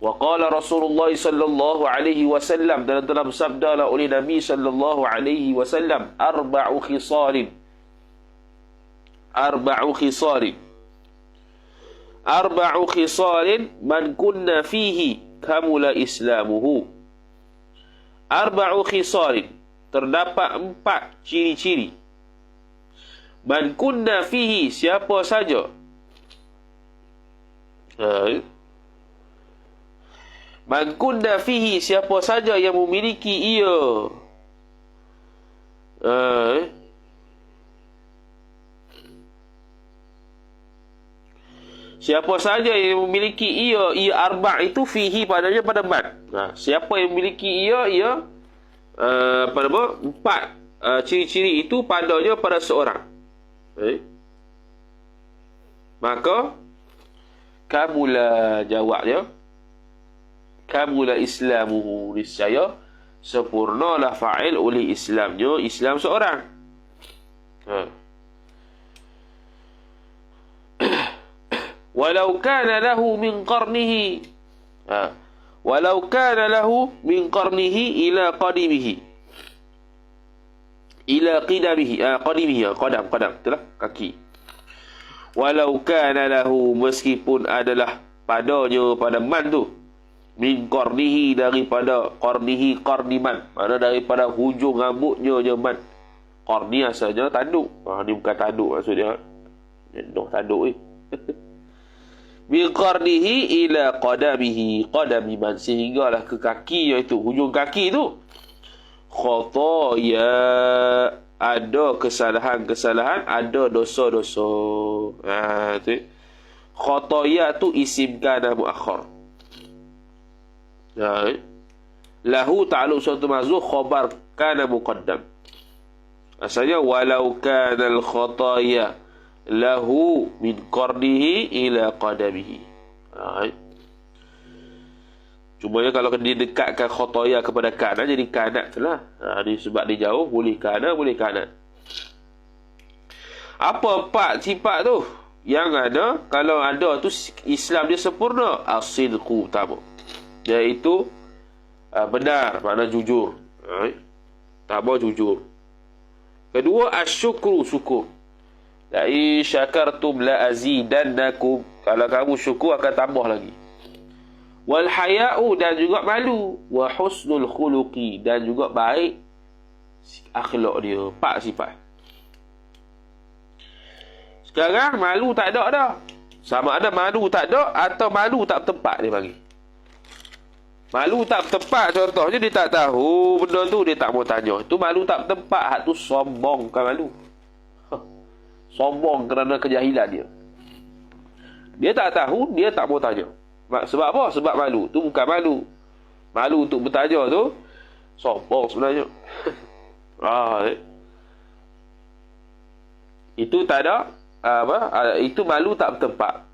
Wa qala Rasulullah sallallahu alaihi wasallam, dan telah bersabdalah oleh Nabi sallallahu alaihi wasallam, arba'u khisalin man kunna fihi kamula islamuhu. Arba'u khisalin, terdapat 4 ciri-ciri. Man kunna fihi, siapa saja. Man kunna fihi, siapa saja yang memiliki ia. Siapa saja yang memiliki ia arba' itu fihi padanya pada man. Siapa yang memiliki ia pada 4 ciri-ciri itu padanya pada seorang. Maka kamula, jawabnya, kamula islamuhu, niscaya sempurnalah fa'il oleh Islamnya, Islam seorang. Walau kana lahu min qarnihi, walau kana lahu min qarnihi ila qadimihi, ila qidamihi, qadam, itulah kaki. Walau kana lahu, meskipun adalah padanya, pada man tu, min qarnihi, daripada qarnihi, qarniman, mana daripada hujung rambutnya je man. Qarni asalnya tanduk. Ni bukan tanduk maksudnya. Noh tanduk min qarnihi ila qadamihi, qadami man, sehinggalah ke kakinya itu, hujung kaki tu. Khataya, ada kesalahan-kesalahan, ada dosa-dosa. Tu. Khataya tu isim kana muakhar. Lahu ta'alluq suatu mahzuf, khabar kana muqaddam. Asalnya walau kana al-khataya lahu min qarnihi ila qadamihi. Cuma kalau dia dekatkan khataya kepada kanan, jadi kanat lah. Sebab dia jauh, boleh kanan, boleh kanan. Apa 4 sifat tu? Yang ada, kalau ada tu Islam dia sempurna. As-sidqu utama, iaitu benar, makna jujur. Tambah jujur. Kedua, asyukru, syukur. La in syakartum la azidannakum, kalau kamu syukur akan tambah lagi. Wal haya'u, dan juga malu. Wa husnul khuluqi, dan juga baik akhlak dia. 4 sifat. Sekarang malu tak ada dah. Sama ada malu tak ada atau malu tak bertempat, dia bagi. Malu tak bertempat, contohnya dia tak tahu benda tu, dia tak mau tanya. Itu malu tak bertempat. Hak tu sombong, bukan malu. Sombong kerana kejahilan dia. Dia tak tahu, dia tak mau tanya. Sebab apa? Sebab malu. Tu bukan malu. Malu untuk bertanya tu sombong sebenarnya. Itu tak ada itu malu tak bertempat.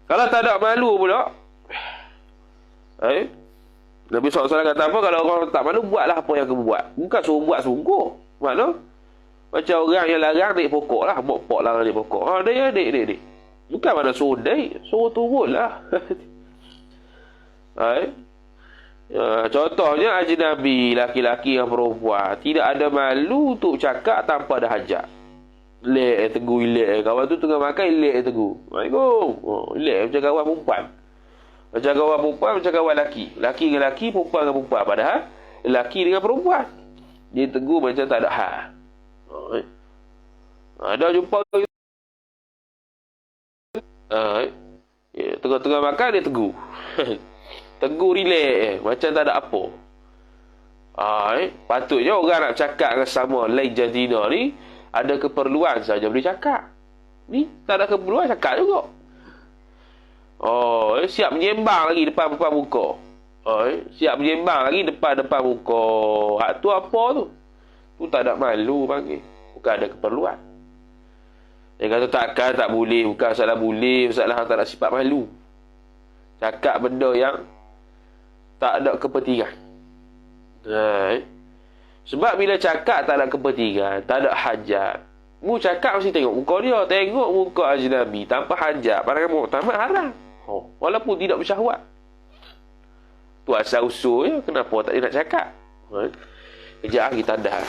Kalau tak ada malu pula, Nabi SAW kata apa? Kalau orang tak malu, buatlah apa yang kamu buat. Bukan suruh buat sungguh. Makna macam orang yang larang naik pokok lah. Mokpok larang naik pokok. Naik. Bukan mana suruh naik, suruh turun lah. Contohnya ajnabi, laki-laki yang perempuan, tidak ada malu untuk cakap tanpa ada hajat. Lek tegur, lek kawan tu tengah makan, lek tegur. Assalamualaikum. Lek macam kawan perempuan. Macam kawan perempuan, macam kawan lelaki. Lelaki dengan lelaki, perempuan dengan perempuan. Padahal lelaki dengan perempuan, dia tegur macam tak ada hal. Ada jumpa Tengah-tengah makan dia tegur. Tegur relax macam tak ada apa. Patutnya orang nak cakap dengan sama lain jantina ni ada keperluan saja boleh cakap. Ni tak ada keperluan cakap juga. Siap menyembang lagi depan muka. Siap menyembang lagi depan muka. Hak tu apa tu? Tu tak ada malu panggil. Bukan ada keperluan. Dia kata takkan tak boleh. Bukan masalah boleh. Masalah tak ada sifat malu. Cakap benda yang tak ada kepentingan. Sebab bila cakap tak ada kepentingan, tak ada hajat, mu cakap mesti tengok muka dia. Tengok muka ajnabi tanpa hajat, pandangan muktamad haram. Walaupun tidak bersyahwat. Tu asal usulnya kenapa tak dia nak cakap. Kejap kita dah.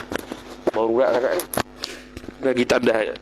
Baru nak cakap ni. Lagi tandah je.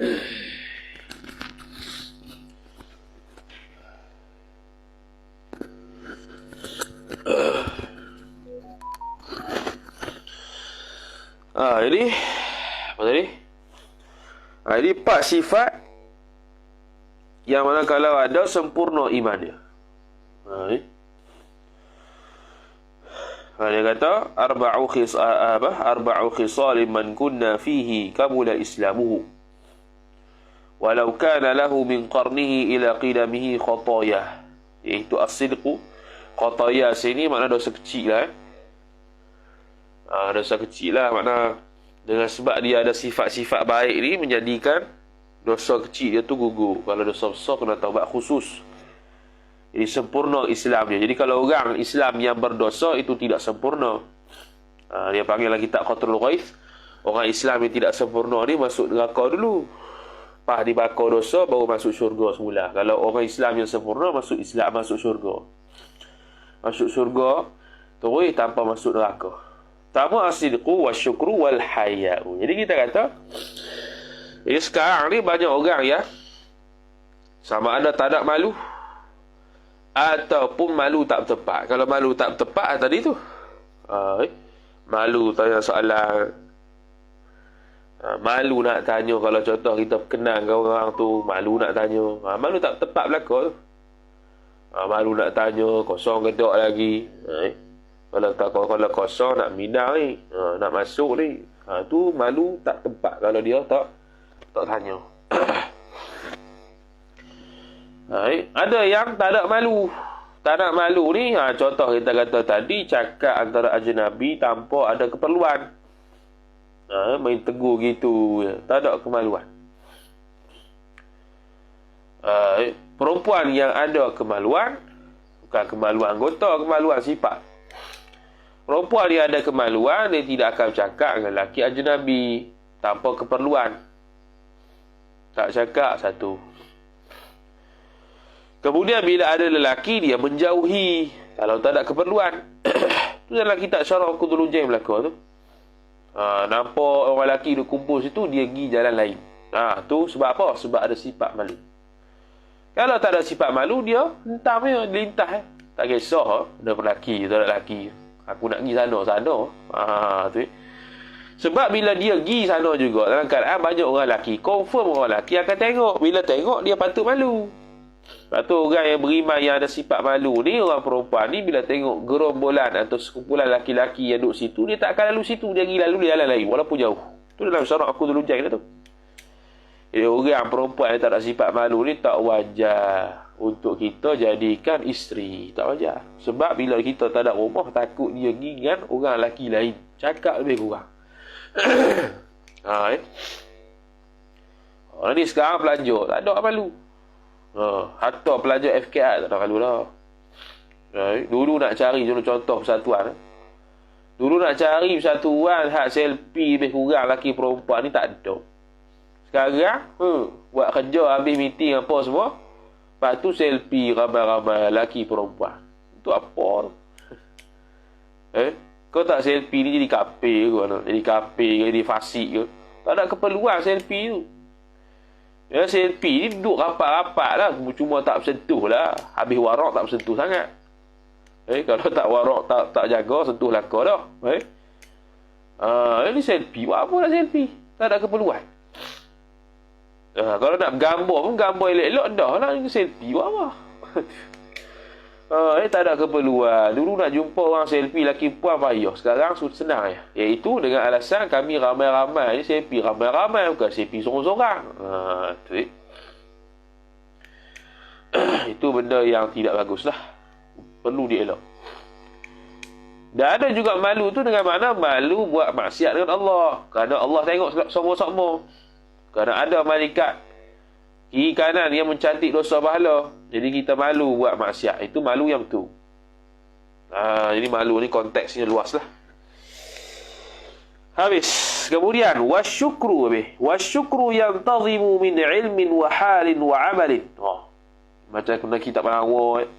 Jadi apa tadi? Jadi 4 sifat yang mana kalau ada sempurna iman dia. Dia kata arba'u khisal man kunna fihi kamula islamuhu walau kana lahu min qarnihi ila qidamihi khataya, iaitu as-sidqu. Khataya sini makna dosa kecil lah. Dosa kecil lah, makna dengan sebab dia ada sifat-sifat baik ni menjadikan dosa kecil dia tu gugur. Kalau dosa besar kena taubat khusus. Jadi sempurna Islam dia. Jadi kalau orang Islam yang berdosa itu tidak sempurna, dia panggil lagi kitab Qatrul Ghaith, orang Islam yang tidak sempurna ni masuk neraka dulu, lepas dibakar dosa baru masuk syurga semula. Kalau orang Islam yang sempurna masuk Islam, masuk syurga. Masuk syurga terus tanpa masuk neraka. Pertama as-sidqu wasyukru wal haya'u. Jadi kita kata, jadi sekarang ni banyak orang ya, sama ada tak ada malu ataupun malu tak bertepat. Kalau malu tak bertepat tadi tu, malu tanya soalan, malu nak tanya. Kalau contoh kita kenal dengan orang tu, malu nak tanya, malu tak bertepat belakang tu, malu nak tanya, kosong gedok lagi. Kalau kosong nak minang ni, nak masuk ni, tu malu tak tempat kalau dia tak tanya. Ada yang tak ada malu. Tak nak malu ni, contoh kita kata tadi, cakap antara ajnabi tanpa ada keperluan. Main tegur gitu, tak ada kemaluan. Perempuan yang ada kemaluan, bukan kemaluan anggota, kemaluan sifat. Perempuan yang ada kemaluan, dia tidak akan cakap dengan lelaki ajnabi tanpa keperluan. Tak cakap, satu. Kemudian bila ada lelaki, dia menjauhi kalau tak ada keperluan. Tu dalam kitab Syarah Qudul Ujaim belakang tu. Nampak orang lelaki duk kumpul situ, dia pergi jalan lain. Tu sebab apa? Sebab ada sifat malu. Kalau tak ada sifat malu, dia hentam je, lintas. Tak kisah, ada lelaki, tak ada lelaki. Aku nak pergi sana. Tu. Sebab bila dia pergi sana juga, dalam keadaan banyak orang lelaki, confirm orang lelaki akan tengok. Bila tengok, dia patut malu. Lepas tu orang yang beriman yang ada sifat malu ni, orang perempuan ni, bila tengok gerombolan atau sekumpulan laki-laki yang duduk situ, dia tak akan lalu situ, dia pergi lalu dia jalan lain walaupun jauh. Tu dalam Syarah Qudul Ujaim tu. Jadi orang perempuan yang tak ada sifat malu ni tak wajar untuk kita jadikan isteri. Tak wajar. Sebab bila kita tak ada rumah, takut dia pergi dengan orang lelaki lain. Cakap lebih kurang. Orang ni sekarang pelajar, tak ada malu. Hatta pelajar FKI tak ada malu lah. Dulu nak cari contoh persatuan. Dulu nak cari persatuan hak selfie lebih kurang lelaki perempuan ni tak ada. Sekarang buat kerja habis meeting apa semua, lepas tu selfie ramai-ramai lelaki perempuan. Itu apa tu? Kau tak selfie ni jadi kape ke mana? Jadi kape ke, jadi fasik ke? Tak ada keperluan selfie tu. Ya, selfie ni duduk rapat-rapat lah, cuma tak bersentuh lah. Habis warak tak bersentuh sangat. Kalau tak warak, tak jaga, sentuh lakar dah. Ini selfie, buat apa lah selfie? Tak ada keperluan. Kalau nak gambar pun, gambar elok-elok dah lah. Selfie buat apa? Tak ada keperluan. Dulu nak jumpa orang selfie laki puan payah. Sekarang senang ya. Iaitu dengan alasan kami ramai-ramai ni selfie. Ramai-ramai bukan selfie sorang-sorang. Itu benda yang tidak bagus lah. Perlu dielak. Dan ada juga malu tu dengan mana malu buat maksiat dengan Allah. Kerana Allah tengok semua-semua. Kerana ada malaikat kiri kanan yang mencantik dosa pahala. Jadi kita malu buat maksiat. Itu malu yang betul. Jadi malu ni konteksnya luas lah. Habis. Kemudian wasyukru. Wasyukru yantazimu min ilmin wa halin wa amalin. Macam kena kitab Al-Awwal.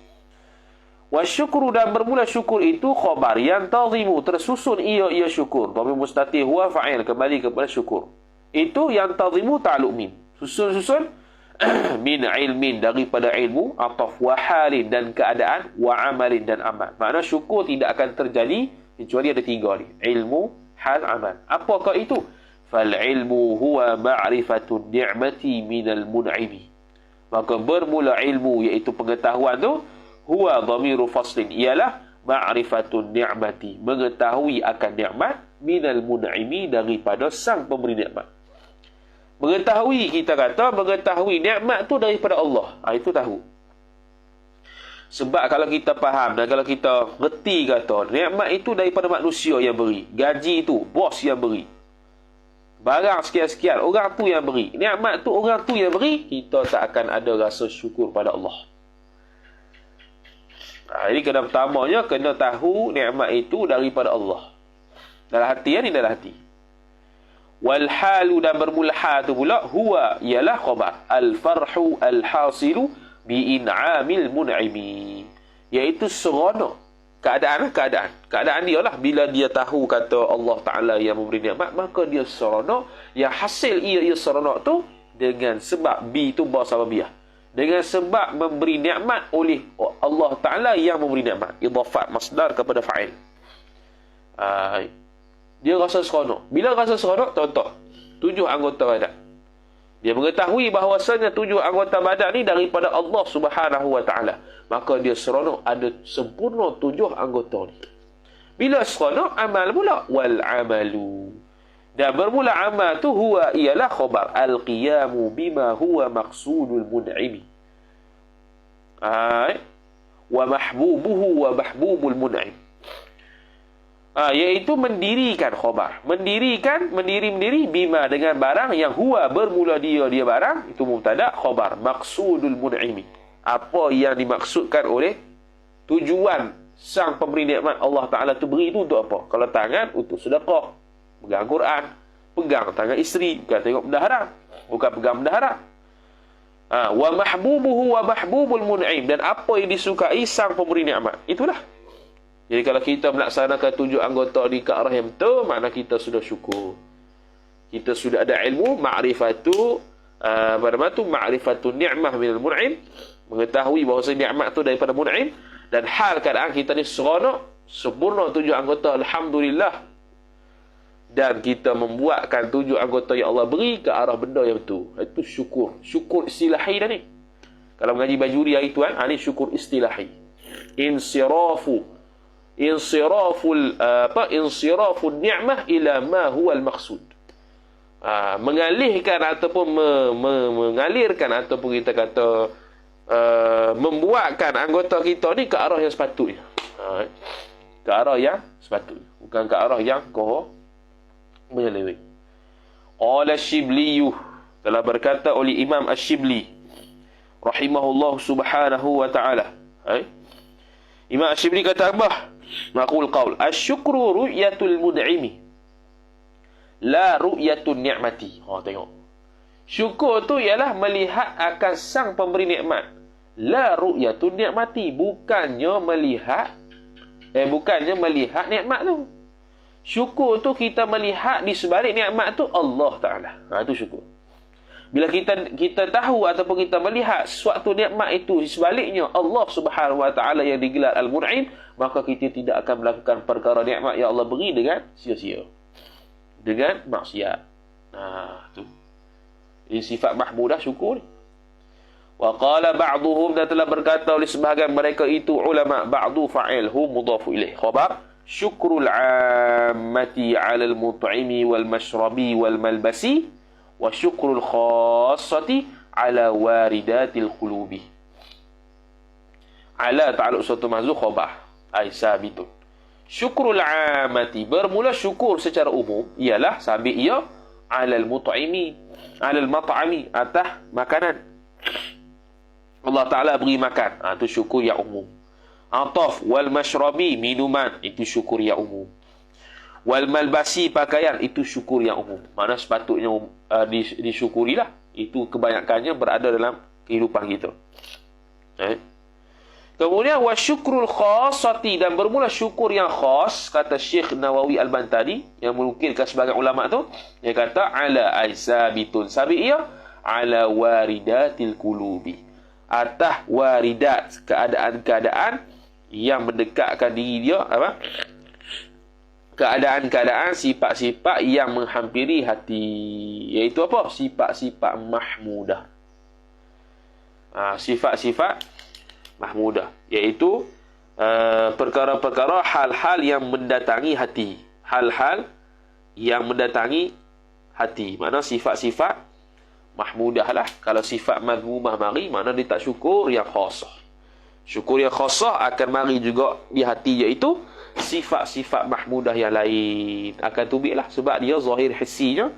Wasyukru, dan bermula syukur itu khabar yantazimu, tersusun ia syukur. Dhamir mustatir huwa fa'il, kembali kepada syukur. Itu yantazimu ta'aluk min, Susun min ilmin, daripada ilmu, ataf wa halin, dan keadaan, wa amalin, dan amal. Makna syukur tidak akan terjadi kecuali ada 3 ni. Ilmu, hal, amal. Apakah itu? Fal ilmu huwa ma'rifatun ni'mati minal mun'imi. Maka bermula ilmu, iaitu pengetahuan tu, huwa dhamiru faslin, ialah ma'rifatun ni'mati, mengetahui akan nikmat, minal mun'imi, daripada sang pemberi nikmat. Mengetahui, kita kata mengetahui nikmat tu daripada Allah. Itu tahu. Sebab kalau kita faham dan kalau kita reti kata nikmat itu daripada manusia yang beri, gaji itu bos yang beri, barang sekian-sekian orang tu yang beri, nikmat tu orang tu yang beri, kita tak akan ada rasa syukur pada Allah. Ini kena pertamanya, kena tahu nikmat itu daripada Allah. Dalam hati, ni dalam hati. Wal halu, dan bermula hal tu pula, huwa, ialah khabar. Al farhu al hasilu bi in'amil mun'imi. Iaitu seronok. Keadaan dia lah. Bila dia tahu kata Allah Ta'ala yang memberi nikmat, maka dia seronok. Yang hasil ia seronok tu dengan sebab bi tu bersababiyah. Dengan sebab memberi nikmat oleh Allah Ta'ala yang memberi nikmat. Idhafat masdar kepada fa'il. Dia rasa seronok. Bila rasa seronok, contoh 7 anggota badan. Dia mengetahui bahawasanya 7 anggota badan ni daripada Allah Subhanahu Wa Ta'ala. Maka dia seronok ada sempurna 7 anggota ni. Bila seronok, amal pula. Wal amalu. Dan bermula amal tu huwa, ialah khabar. Al-qiyamu bima huwa maqsudul mun'imi. Wa mahbubuhu wa mahbubul mun'im. Iaitu mendirikan khabar. Mendiri bima, dengan barang yang huwa, bermula dia barang, itu mubtada, khabar, maqsudul mun'imi. Apa yang dimaksudkan oleh tujuan sang pemberi nikmat Allah Ta'ala tu beri itu untuk apa? Kalau tangan, untuk sedekah, pegang Quran, pegang tangan isteri, bukan tengok benda haram, bukan pegang benda haram. Wa mahbubuhu wa mahbubul mun'im, dan apa yang disukai sang pemberi nikmat, itulah. Jadi kalau kita melaksanakan 7 anggota di ke arah yang betul, makna kita sudah syukur. Kita sudah ada ilmu, ma'rifatu, ma'rifatu ni'mah minal mun'im, mengetahui bahawa nikmat tu daripada mun'im, dan hal keadaan kita ni seronok, sempurna 7 anggota, alhamdulillah. Dan kita membuatkan 7 anggota yang Allah beri ke arah benda yang betul. Itu syukur. Syukur istilahi dah ni. Kalau mengaji bajuri hari tuan, ni syukur istilahi. Insiraful ni'mah ila ma huwa al-maqsud. Mengalihkan ataupun mengalirkan ataupun kita kata membuatkan anggota kita ni ke arah yang sepatutnya. Ke arah yang sepatutnya, bukan ke arah yang menyeleweng. Qala Shibli, telah berkata oleh Imam Ash-Shibli rahimahullah subhanahu wa ta'ala. Imam Ash-Shibli kata apa? Maqul qaul, asyukru ru'yatul mun'imi, la ru'yatul ni'mati. Tengok. Syukur tu ialah melihat akan sang pemberi nikmat. La ru'yatul ni'mati, bukannya melihat nikmat tu. Syukur tu kita melihat di sebalik nikmat tu Allah Ta'ala. Itu syukur. Bila kita tahu ataupun kita melihat suatu nikmat itu di sebaliknya Allah Subhanahu Wa Ta'ala yang digelar Al-Mun'im, maka kita tidak akan melakukan perkara nikmat yang Allah beri dengan sia-sia, dengan maksiat. Tu. Ini sifat mahmudah syukur. Wa qala ba'duhum, dan telah berkata oleh sebahagian mereka itu ulama, ba'du fa'il hum mudhafu ilaih. Khabar syukrul 'ammati 'alal mut'imi wal mashrabi wal malbasi, wa syukrul khassati 'ala waridatil qulubi. Ala ta'alluq suatu mahzuf khabar ai sabitun. Syukrul 'ammati, bermula syukur secara umum, ialah sabit ia 'alal mut'imi, 'alal mat'ami, atas makanan. Allah Ta'ala beri makan, itu syukur yang umum. Ataf wal mashrabi, minuman, itu syukur yang umum. Wal malbasi, pakaian, itu syukur yang umum. Mana sepatutnya disyukurilah. Itu kebanyakannya berada dalam kehidupan kita. Kemudian wa syukrul khassati, dan bermula syukur yang khas, kata Syekh Nawawi Al-Bantani yang menukilkan sebagai ulama tu, dia kata ala aisabitun, sabit ia ala waridatil qulubi, atas waridat, keadaan-keadaan yang mendekatkan diri dia, apa? Keadaan-keadaan, sifat-sifat yang menghampiri hati, iaitu apa? Sifat-sifat mahmudah. Sifat-sifat mahmudah, iaitu perkara-perkara, hal-hal yang mendatangi hati, hal-hal yang mendatangi hati. Mana sifat-sifat mahmudah lah. Kalau sifat mazmumah mari, mana dia tak syukur yang khasah. Syukur yang khasah akan mari juga di hati, iaitu sifat-sifat mahmudah yang lain akan tumbuhlah, sebab dia zahir hissinya,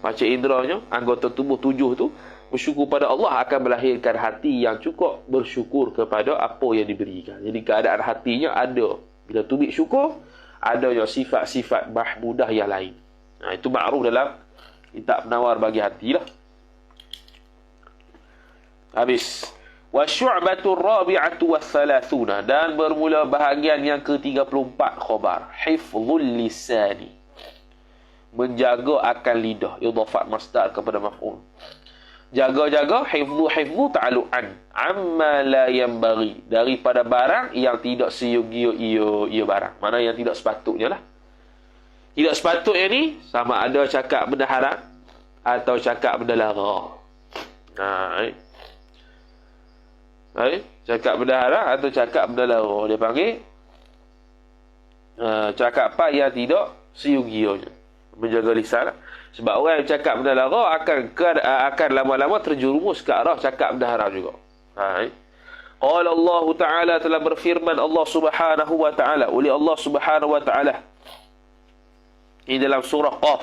macam inderanya, anggota tubuh 7 tu, bersyukur pada Allah akan melahirkan hati yang cukup bersyukur kepada apa yang diberikan. Jadi keadaan hatinya ada, bila tumbuh syukur, adanya sifat-sifat mahmudah yang lain. Itu makruf dalam kitab penawar bagi hati lah. Habis. Wasyu'batu rabi'atu wathalathuna, dan bermula bahagian yang ke-34 khabar. Hifzul lisani, menjaga akan lidah, idhafat masdar kepada maf'ul. Jaga-jaga, hifzu ta'alu'an amma la yanbaghi, daripada barang yang tidak seyogia ia barang. Mana yang tidak sepatutnya lah. Tidak sepatutnya ni sama ada cakap benda haram atau cakap benda lara. Cakap benda haram atau cakap benda lara, dia panggil cakap apa yang tidak seyogianya. Menjaga lisan lah. Sebab orang yang cakap benda lara akan lama-lama terjerumus ke arah cakap benda haram juga. Qala Allah Ta'ala, telah berfirman Allah Subhanahu wa Ta'ala, oleh Allah Subhanahu wa Ta'ala di dalam surah Qaf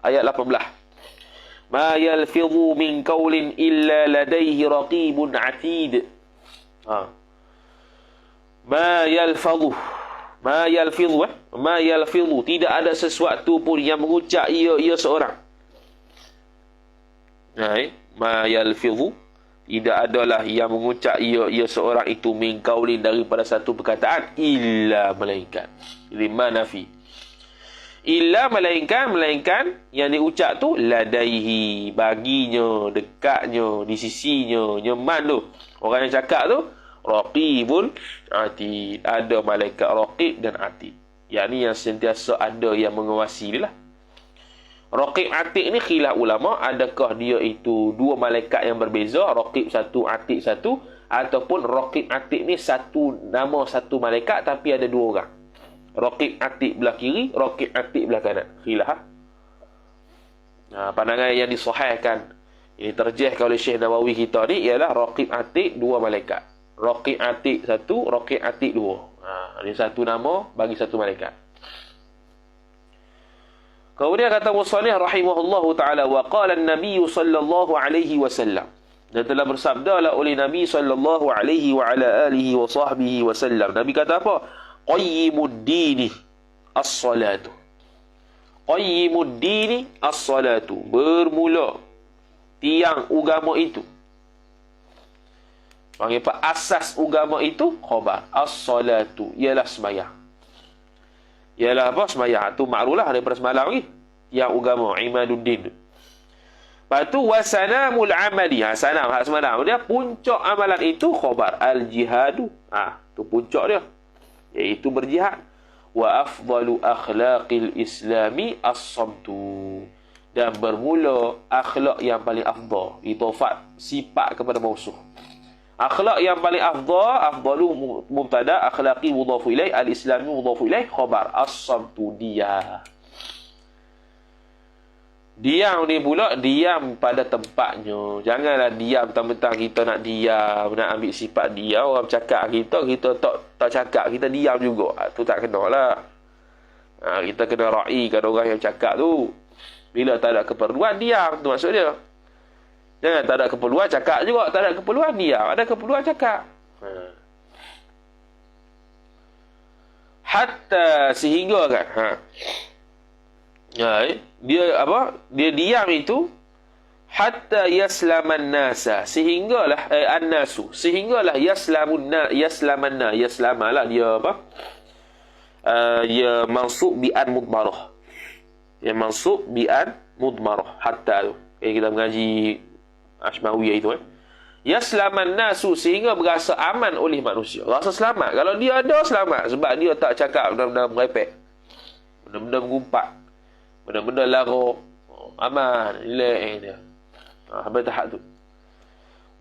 ayat 18. Ma yalfidhu min qawlin illa ladayhi raqibun atid. Ma yalfidhu, tidak ada sesuatu pun yang mengucap ia seorang. Ma yalfidhu, tidak adalah yang mengucap ia seorang itu, min qaulin, daripada satu perkataan, illa, melainkan. Lima nafi. Illa, melainkan yang diucap tu ladaihi, baginya, dekatnya, di sisinya, nyaman tu. Orang yang cakap tu raqibun atid, ada malaikat raqib dan atid, yakni yang sentiasa ada yang mengawasi dia lah. Raqib atid ni khilaf ulama, adakah dia itu dua malaikat yang berbeza, raqib satu, atid satu, ataupun raqib atid ni satu nama satu malaikat tapi ada dua orang. Raqib atid belah kiri, raqib atid belah kanan. Khilaf. Pandangan yang disahihkan, ini terjihkan oleh Syekh Nawawi kita ni, ialah raqib atid dua malaikat. Raqib atid satu, raqib atid dua. Ini satu nama bagi satu malaikat. Kemudian kata musannif rahimahullahu ta'ala, wa qala an-nabiy sallallahu alaihi wasallam, dan telah bersabdalah oleh Nabi sallallahu alaihi wa ala alihi wa sahbihi wasallam. Nabi kata apa? Qayyimud dini as-salatu. Qayyimud dini as-salatu, bermula tiang agama itu. Panggil apa? Asas agama itu khabar. As-salatu, ialah sembahyang. Ialah apa? Sembahyang. Itu makruflah daripada semalam lagi. Yang agama, imaduddin. Lepas tu, wasanamul amali. Sanam, hak semalam. Dia puncak amalan itu khabar. Al-jihadu. Itu puncak dia. Iaitu berjihad. Wa afdalu akhlaqil islami as-samtu. Dan bermula akhlak yang paling afdal. Itofat sifat kepada mausuh. Akhlak yang paling afdalu mubtada, akhlaqi mudhafu ilaih, al-islami mudhafu ilaih, khabar as-samtu, dia. Diam ni pula, diam pada tempatnya. Janganlah diam mentang-mentang kita nak diam, nak ambil sifat dia. Orang cakap kita tak cakap, kita diam juga. Tu tak kena lah. Kita kena ra'ikan orang yang cakap tu. Bila tak ada keperluan, diam. Tu maksud dia. Jangan tak ada keperluan, cakap juga. Tak ada keperluan, diam. Ada keperluan, cakap. Hatta, sehingga kan. Dia apa? Dia diam itu. Hatta yaslaman nasa. Sehinggalah, an-nasu. Sehinggalah yaslamalah dia apa? Dia mansub bi'an mudmarah. Dia mansub bi'an mudmarah. Hatta tu. Kita mengaji Ashmawiyah itu Yaslaman nasu, sehingga berasa aman oleh manusia. Rasa selamat. Kalau dia ada, selamat. Sebab dia tak cakap benda-benda merepek, benda-benda mengumpat, benda-benda lara. Aman. Relax dia. Sampai tahap tu.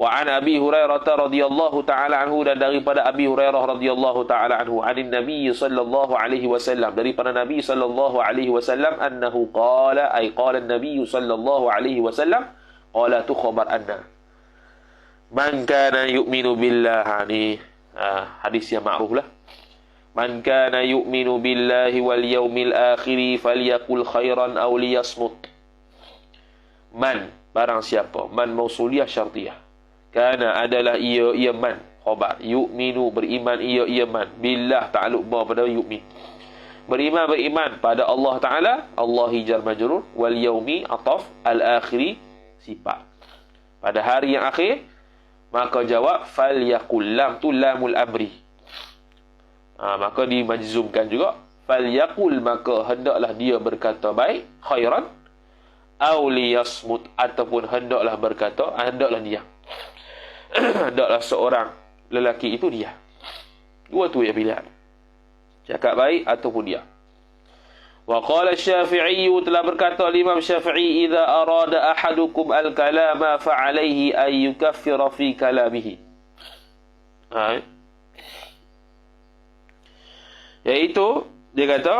Wa an Abi Hurairah radhiyallahu ta'ala anhu, dan daripada Abi Hurairah radhiyallahu ta'ala anhu, anin Nabi sallallahu alaihi wasallam, daripada Nabi sallallahu alaihi wasallam, annahu qala, ay qala Nabi sallallahu alaihi wasallam, qala tu khabar anna man kana yu'minu billah, ni hadis yang ma'ruf lah. Man kana yu'minu billahi wal yawmil akhir falyaqul khairan aw liyasmut. Man, barang siapa, man mausuliyah syartiyah, kana adalah ia man, khabar, yu'minu beriman ia man, billah ta'alluq ba pada yu'min, beriman pada Allah Ta'ala, Allahi jar majrur, wal yaumi ataf, al akhiri sifat, pada hari yang akhir. Maka jawab falyaqul, lam tu lamul amri, maka dimajzumkan juga, falyaqul, maka hendaklah dia berkata baik, khairan, aw liyasmut, ataupun hendaklah berkata, hendaklah dia hendaklah seorang lelaki itu dia. Dua tu ya pilihan, cakap baik ataupun dia. Wa qala Syafi'i, telah berkata Imam Syafi'i, idza arada ahadukum al-kalama fa alayhi ay yukaffira fi kalamihi. Iaitu dia kata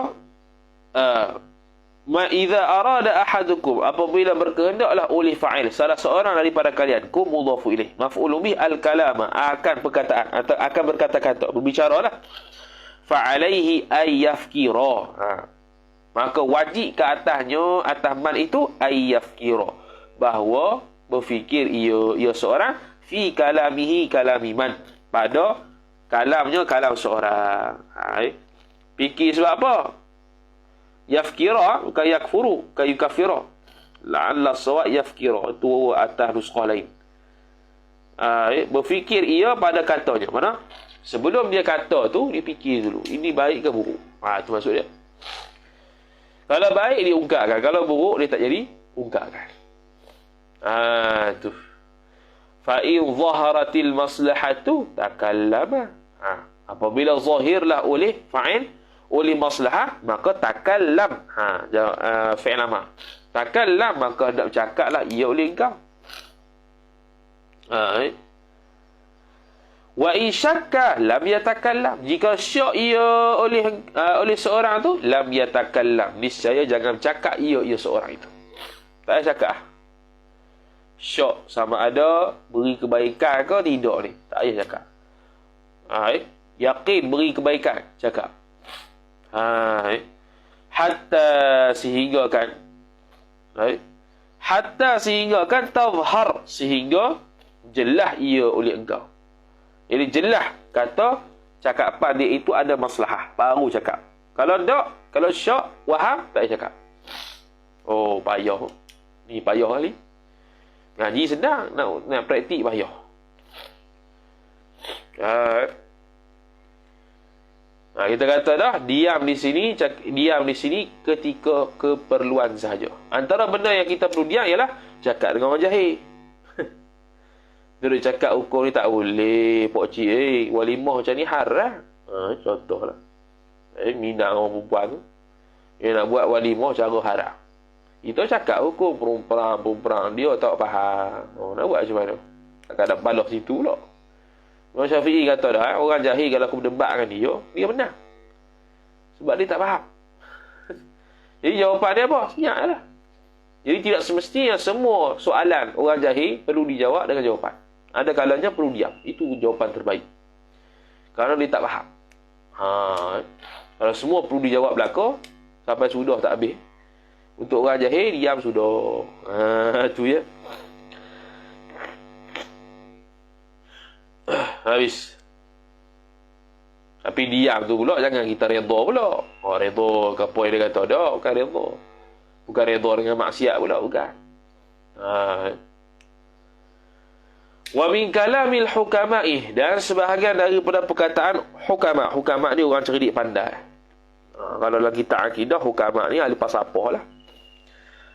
ma idza arada ahadukum, apabila berkehendaklah oleh fa'il salah seorang daripada kalian, kum mudhafu ilaih, maf'ul bih al-kalama, akan perkataan atau akan berkata-kata, berbicaralah, fa alayhi ay yafkira, maka wajib ke atasnya, atas man itu, ayyafkira, bahawa berfikir ia seorang, fi kalamihi kalami man, pada kalamnya kalam seorang. Fikir sebab apa? Yafkira bukan yakfuru, bukan yukafira. La'alla sawab yafkira, itu atas nuskhah lain. Berfikir ia pada katanya. Mana? Sebelum dia kata tu, dia fikir dulu, ini baik ke buruk. Itu maksud dia. Kalau baik dia ungkapkan, kalau buruk dia tak jadi ungkapkan. Tu. Fa in zaharatil maslahatu takallama. Apabila zahirlah oleh fa'il, oleh maslahah, maka takallam. Fi'il amar. Takallam, maka hendak bercakaplah ia oleh engkau. Wa in syakka lam yatakallam, jika syak ia oleh seorang tu, lam yatakallam, niscaya jangan bercakap ia seorang itu. Tak payah cakap. Syak sama ada beri kebaikan ke tidak ni, tak payah cakap. Yakin beri kebaikan, cakap. Hatta sehingga kan, hatta sehingga kan, tazhar, sehingga jelas ia oleh engkau. Jadi jelas kata cakapan dia itu ada maslahah, baru cakap. Kalau tak, kalau syak, waham, tak payah cakap. Oh, payah. Ni payah kali. Ngaji senang, nak praktik payah. Kita kata dah, diam di sini ketika keperluan sahaja. Antara benda yang kita perlu diam ialah cakap dengan orang jahil. Dia cakap hukum ni tak boleh, pokcik, walimah macam ni haram. Contohlah. Minang orang perempuan tu, dia nak buat walimah cara haram. Kita cakap hukum perempuan dia tak faham. Nak buat macam mana? Takkan nak balas situ pula. Imam Syafi'i kata dah, orang jahil kalau aku berdebat dengan dia menang. Sebab dia tak faham. Jadi jawapan dia apa? Senyaplah. Jadi tidak semestinya semua soalan orang jahil perlu dijawab dengan jawapan. Ada kalanya perlu diam. Itu jawapan terbaik. Kerana dia tak faham. Kalau semua perlu dijawab belaka, sampai sudah tak habis. Untuk orang jahil, diam sudah. Itu ya. Habis. Tapi diam tu pula, jangan kita redha pula. Redha ke apa yang dia kata. Tak, bukan redha. Bukan redha dengan maksiat pula, bukan. Wa min kalamil hukama'i, dan sebahagian daripada perkataan hukama. Hukama ni orang cerdik pandai. Kalau dalam kitab akidah, hukama ni ahli falsafah lah.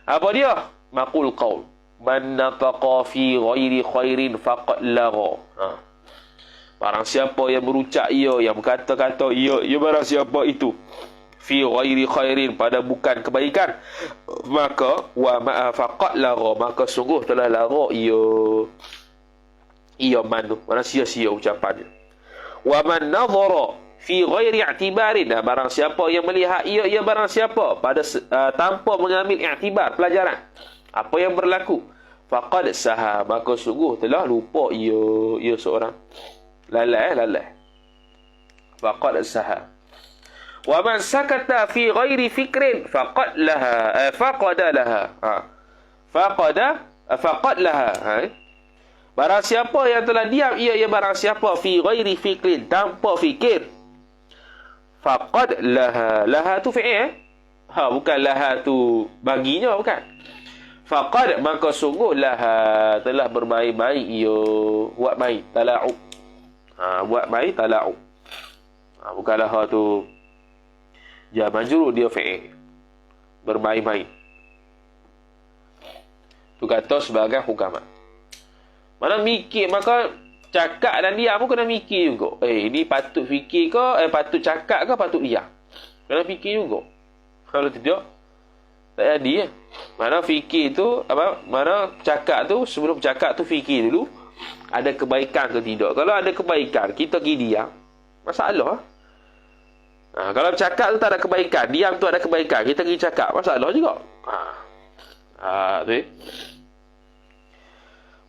Apa dia? Maqul qaul. Man nataqa fi ghairi khairin faqad lagha. Barang siapa yang berucap ia, yang berkata-kata ia barang siapa itu fi ghairi khairin, pada bukan kebaikan, maka faqad lagha, maka sungguh telah lagha ia man tu, mana sia-sia ucapannya. Wa man nadhara fi ghairi i'tibarin, barang siapa yang melihat ia barang siapa pada tanpa mengambil i'tibar, pelajaran apa yang berlaku, faqad saha, maka sungguh telah lupa ia seorang lalai. Faqad saha. Wa man sakata fi ghairi fikrin faqad laha, faqad laha. Barang siapa yang telah diam ia barang siapa fi ghairi fikrin, tanpa fikir, faqad laha tu fi'il bukan laha tu baginya, bukan. Faqad, maka sungguh laha, telah bermain-main ia, buat main tala'ub. Buat main tala'ub. Bukan laha tu ya majrur, dia fi'il, bermain-main. Tu kata sebagai hukama. Mana mikir, maka cakap dan diam pun kena mikir juga. Ini patut fikir ke, patut cakap ke, patut diam. Kena fikir juga. Kalau tidak, tak jadi ya. Mana fikir tu, mana cakap tu, sebelum cakap tu fikir dulu, ada kebaikan ke tidak. Kalau ada kebaikan, kita pergi diam, masalah. Kalau cakap tu tak ada kebaikan, diam tu ada kebaikan, kita pergi cakap, masalah juga. Tu.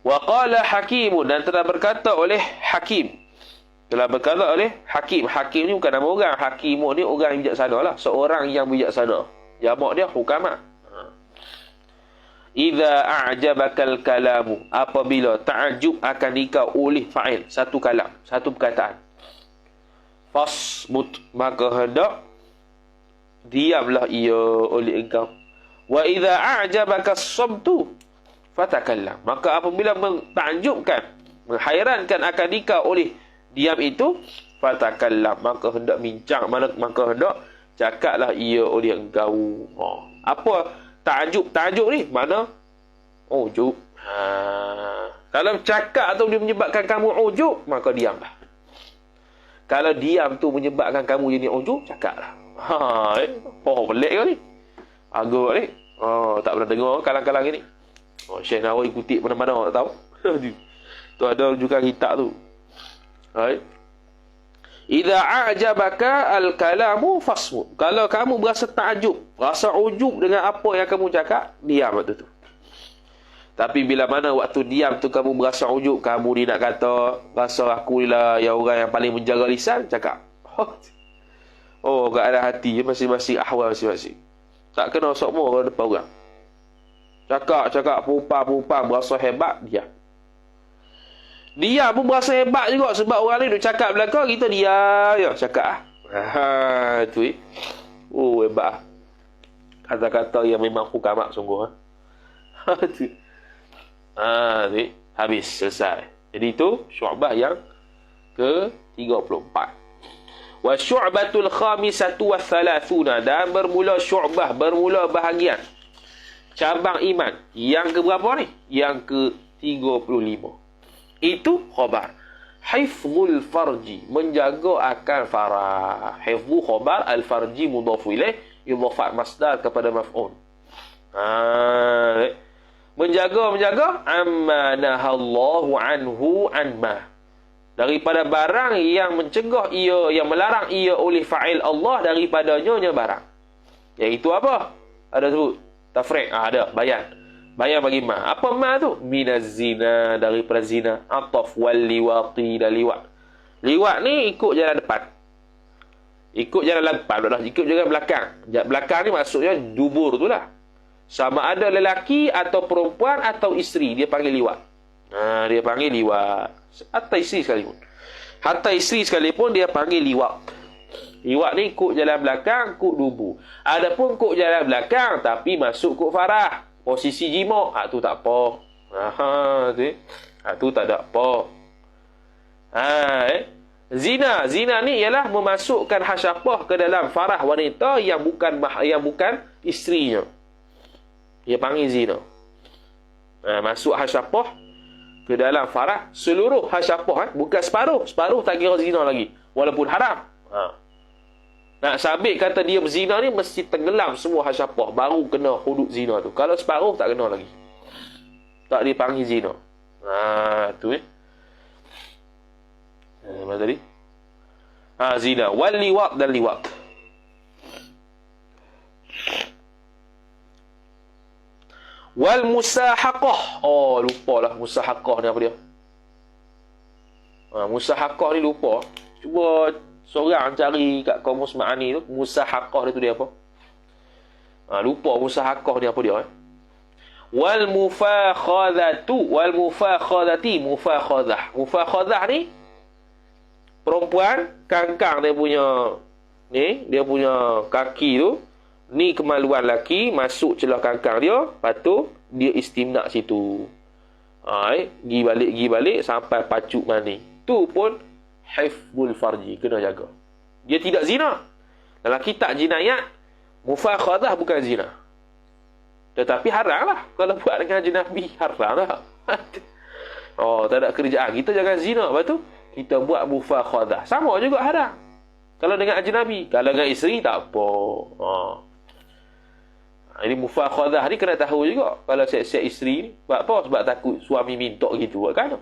Wa qala Hakim, dan telah berkata oleh Hakim. Hakim ni bukan nama orang. Hakimun ni orang yang bijaksana lah. Seorang yang bijaksana. Jamak dia hukama. Idza a'jabakal kalamu, apabila ta'ajub akan dikau oleh fa'il, satu kalam, satu perkataan, fasmut, maka hendak diamlah ia oleh engkau. Wa idza a'jabaka as-sabtu fatakallam, maka apabila mentakjubkan, menghairankan akan dikau oleh diam itu, fatakallam, maka hendak bincang, maka hendak cakaplah ia oleh engkau. Apa tajuk ni? Mana ujub. Kalau cakap tu dia menyebabkan kamu ujub, maka diamlah. Kalau diam tu menyebabkan kamu jadi ujub, cakaplah. Pelik ke ni? Agak ni. Tak pernah dengar kalang-kalang ni. Syekh Nawawi kutip mana-mana, tak tahu. Tu ada juga kitab tu. Idza a'jabaka al-kalamu fasmut. Kalau kamu berasa takjub, rasa ujub dengan apa yang kamu cakap, diam waktu tu. Tapi bila mana waktu diam tu kamu berasa ujub, kamu ni nak kata, rasa aku ni lah yang orang yang paling menjaga lisan, cakap. Keadaan hati masing-masing, ahwal masing-masing. Tak kena sokmo kalau depan orang. Cakap, pumpang, berasa hebat, diam. Dia pun berasa hebat juga sebab orang ni duk cakap belakang, kita diam je cakap. Tu hebat. Kata-kata yang memang hukama sungguh. Tu. Habis, selesai. Jadi itu syu'bah yang ke-34. Wa syu'batul khamisatu wa thalathuna, dan bermula syu'bah, bermula bahagian cabang iman yang ke berapa ni? Yang ke-35. Itu khabar. Hifzul farji, menjaga akan farah. Hifzu khabar, al-farji mudhafu ilaih, idhafat masdar kepada maf'ul. Menjaga amma nahallahu anhu anma, daripada barang yang mencegah ia, yang melarang ia oleh fa'il Allah daripadanya barang. Iaitu apa? Ada sebut tafriq, ada bayan bagi ma. Apa ma tu? Minaz zina, daripada zina. Ataf wal liwati, dan liwat. Liwat ni ikut jalan depan. Ikut jalan depan, ikut jalan belakang. Belakang ni maksudnya dubur tu lah. Sama ada lelaki atau perempuan atau isteri, dia panggil liwat. Dia panggil liwat. Atau isteri sekalipun. Hatta isteri sekalipun dia panggil liwat. Liwat ni ikut jalan belakang, ikut dubur. Adapun ikut jalan belakang tapi masuk ikut farah, posisi jima, tu tak apa. Tu tak ada apa. Zina ni ialah memasukkan hasyafah ke dalam farah wanita yang bukan isterinya. Dia panggil zina. Masuk hasyapah ke dalam farah, seluruh hasyapah, bukan separuh. Separuh tak kira zina lagi, walaupun haram. Nak sabit kata dia berzina ni, mesti tenggelam semua hasyapah, baru kena hudud zina tu. Kalau separuh, tak kena lagi, tak dipanggil zina. Tu mana tadi? Zina. Wal liwat dan liwat. Wal musahaqah. Lupalah musahaqah ni apa dia. Musahaqah ni lupa. Cuba seorang cari kat Kamus Ma'ani tu, musahaqah dia tu dia apa. Lupa musahaqah ni apa dia. Wal mufakhadhatu, wal mufakhadhati, mufakhadah. Mufakhadah ni perempuan kangkang dia punya ni, dia punya kaki tu, ni kemaluan laki masuk celah kangkang dia, lepas tu dia istimnak situ. Gi balik sampai pacuk mani. Tu pun hifzul farji, kena jaga. Dia tidak zina. Lelaki tak jinayat, mufakhadah bukan zina. Tetapi haram lah. Kalau buat dengan ajnabi, haram lah. Tak ada kerjaan, kita jangan zina. Lepas tu kita buat mufakhadah, sama juga haram. Kalau dengan ajnabi. Kalau dengan isteri, tak apa. Ini mufakhadah ni kena tahu juga. Kalau siap-siap isteri ni, buat apa? Sebab takut suami minta gitu, kan?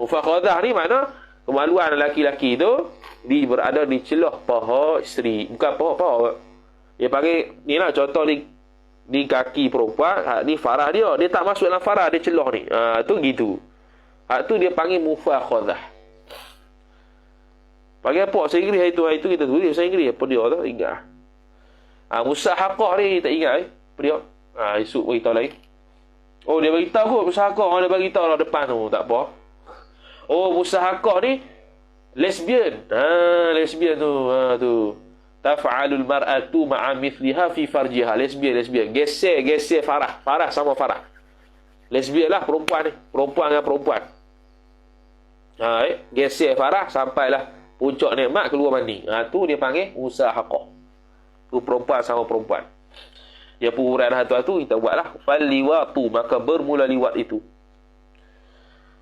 Mufakhadah ni makna kemaluan lelaki-lelaki tu berada di celah paha isteri. Bukan paha. Dia panggil, ni lah contoh di kaki perempuan, ni farah dia. Dia tak masuk dalam farah, dia celah ni. Tu gitu. Tu dia panggil mufakhadah. Panggil apa? Bahasa Inggeris itu kita tulis bahasa Inggeris. Apa dia tu? Ingat. Musahaqah ni tak ingat apa dia? Esok beritahu lain. Dia beritahu kot musahaqah. Dia beritahu lah depan tu. Tak apa. Musahaqah ni lesbian. Lesbian tu. Tu. Taf'alul mar'atu ma'a mithliha fi farjiha. Lesbian. Geser farah. Farah sama farah. Lesbian lah perempuan ni. Perempuan dengan perempuan. Geser farah sampailah puncak nikmat keluar mandi. Tu dia panggil musahaqah. Tu perempuan sama perempuan. Dia pun uraian tu kita buatlah. Fal liwatu, maka bermula liwat itu.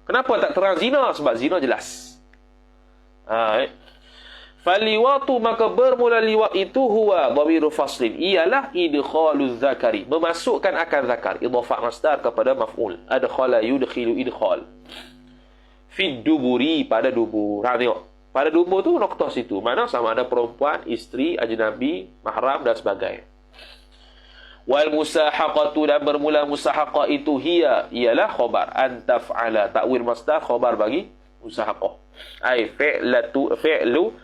Kenapa tak terang zina? Sebab zina jelas. Fal liwatu, maka bermula liwat itu huwa dhamiru faslin. Ialah idkhaluz zakari, memasukkan akan zakar. Idhafah masdar kepada maf'ul. Adkhala yudkhilu idkhal. Fid duburi, pada dubur. Tengok. Pada dubur tu noktah situ. Mana sama ada perempuan, isteri, ajnabi, mahram dan sebagainya. Wal musahaqatu, dan bermula musahaqah itu ialah khabar an taf'ala. Takwil masdar khabar bagi musahaqah. Fi'lu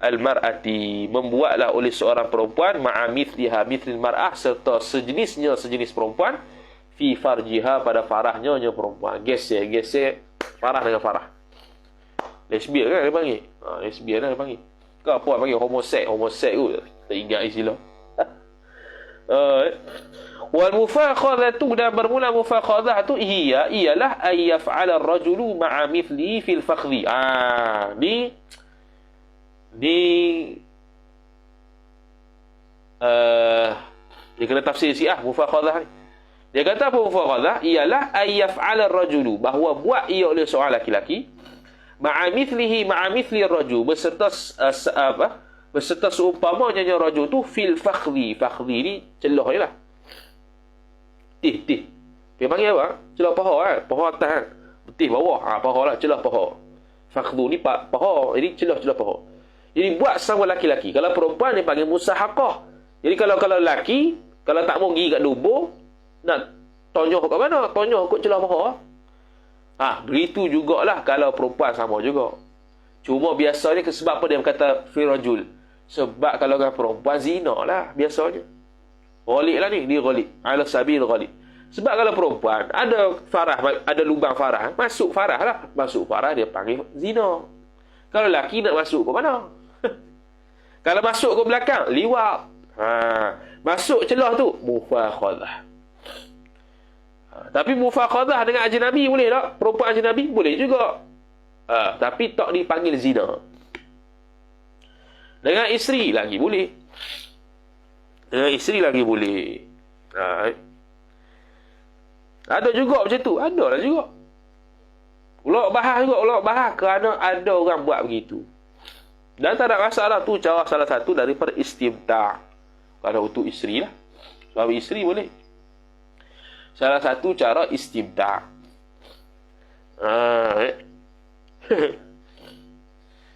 al-mar'ati, membuatlah oleh seorang perempuan ma'a mithliha mithlil mar'ah, serta sejenis perempuan fi farjiha, pada farahnya perempuan. Geser farah dengan farah. Lesbian kan dia panggil. Lesbian lah dia panggil. Kau apa panggil homoseks tu. Tak ingat istilah. Wal mufakhadhatu, dan bermula mufakhadah tu ialah ay yaf'ala ar-rajulu ma'a mithlihi fil fakhdhi. Dia kena tafsir Syiah mufakhadah ni. Dia kata apa mufakhadah? Ialah ay yaf'ala ar-rajulu, bahawa buat ia oleh seorang laki-laki ma'a mithli ar-rajul, beserta seumpamanya rajul tu fil fakhdhi. Fakhdhi ni celah je lah. Dia panggil apa? Celah paha kan? Paha atas kan? Betis bawah. Paha lah, celah paha. Fakhdhu ni paha. Jadi celah paha. Jadi buat sama laki-laki. Kalau perempuan dia panggil musahaqah. Jadi kalau laki, kalau tak mau pergi kat dubur, nak tonyoh kat mana? Tonyoh kat celah paha. Begitu jugalah kalau perempuan, sama juga. Cuma biasanya sebab apa dia berkata firajul? Sebab kalau dengan perempuan zina lah biasanya. Ghalib lah ni, dia ghalib. Ala sabil ghalib. Sebab kalau perempuan ada farah, ada lubang farah, masuk farah lah. Masuk farah dia panggil zina. Kalau lelaki nak masuk ke mana? Kalau masuk ke belakang, liwat. Masuk celah tu, mufakhadah. Tapi mufakhadah dengan ajnabi boleh tak? Perempuan ajnabi boleh juga. Tapi tak dipanggil zina. Dengan isteri lagi boleh. Ada juga macam tu. Ada lah juga. Ulama bahas juga. Ulama bahas kerana ada orang buat begitu. Dan tak ada masalah tu. Cara salah satu daripada istimta'. Kalau untuk isteri lah. Suami isteri boleh. Salah satu cara istimta'.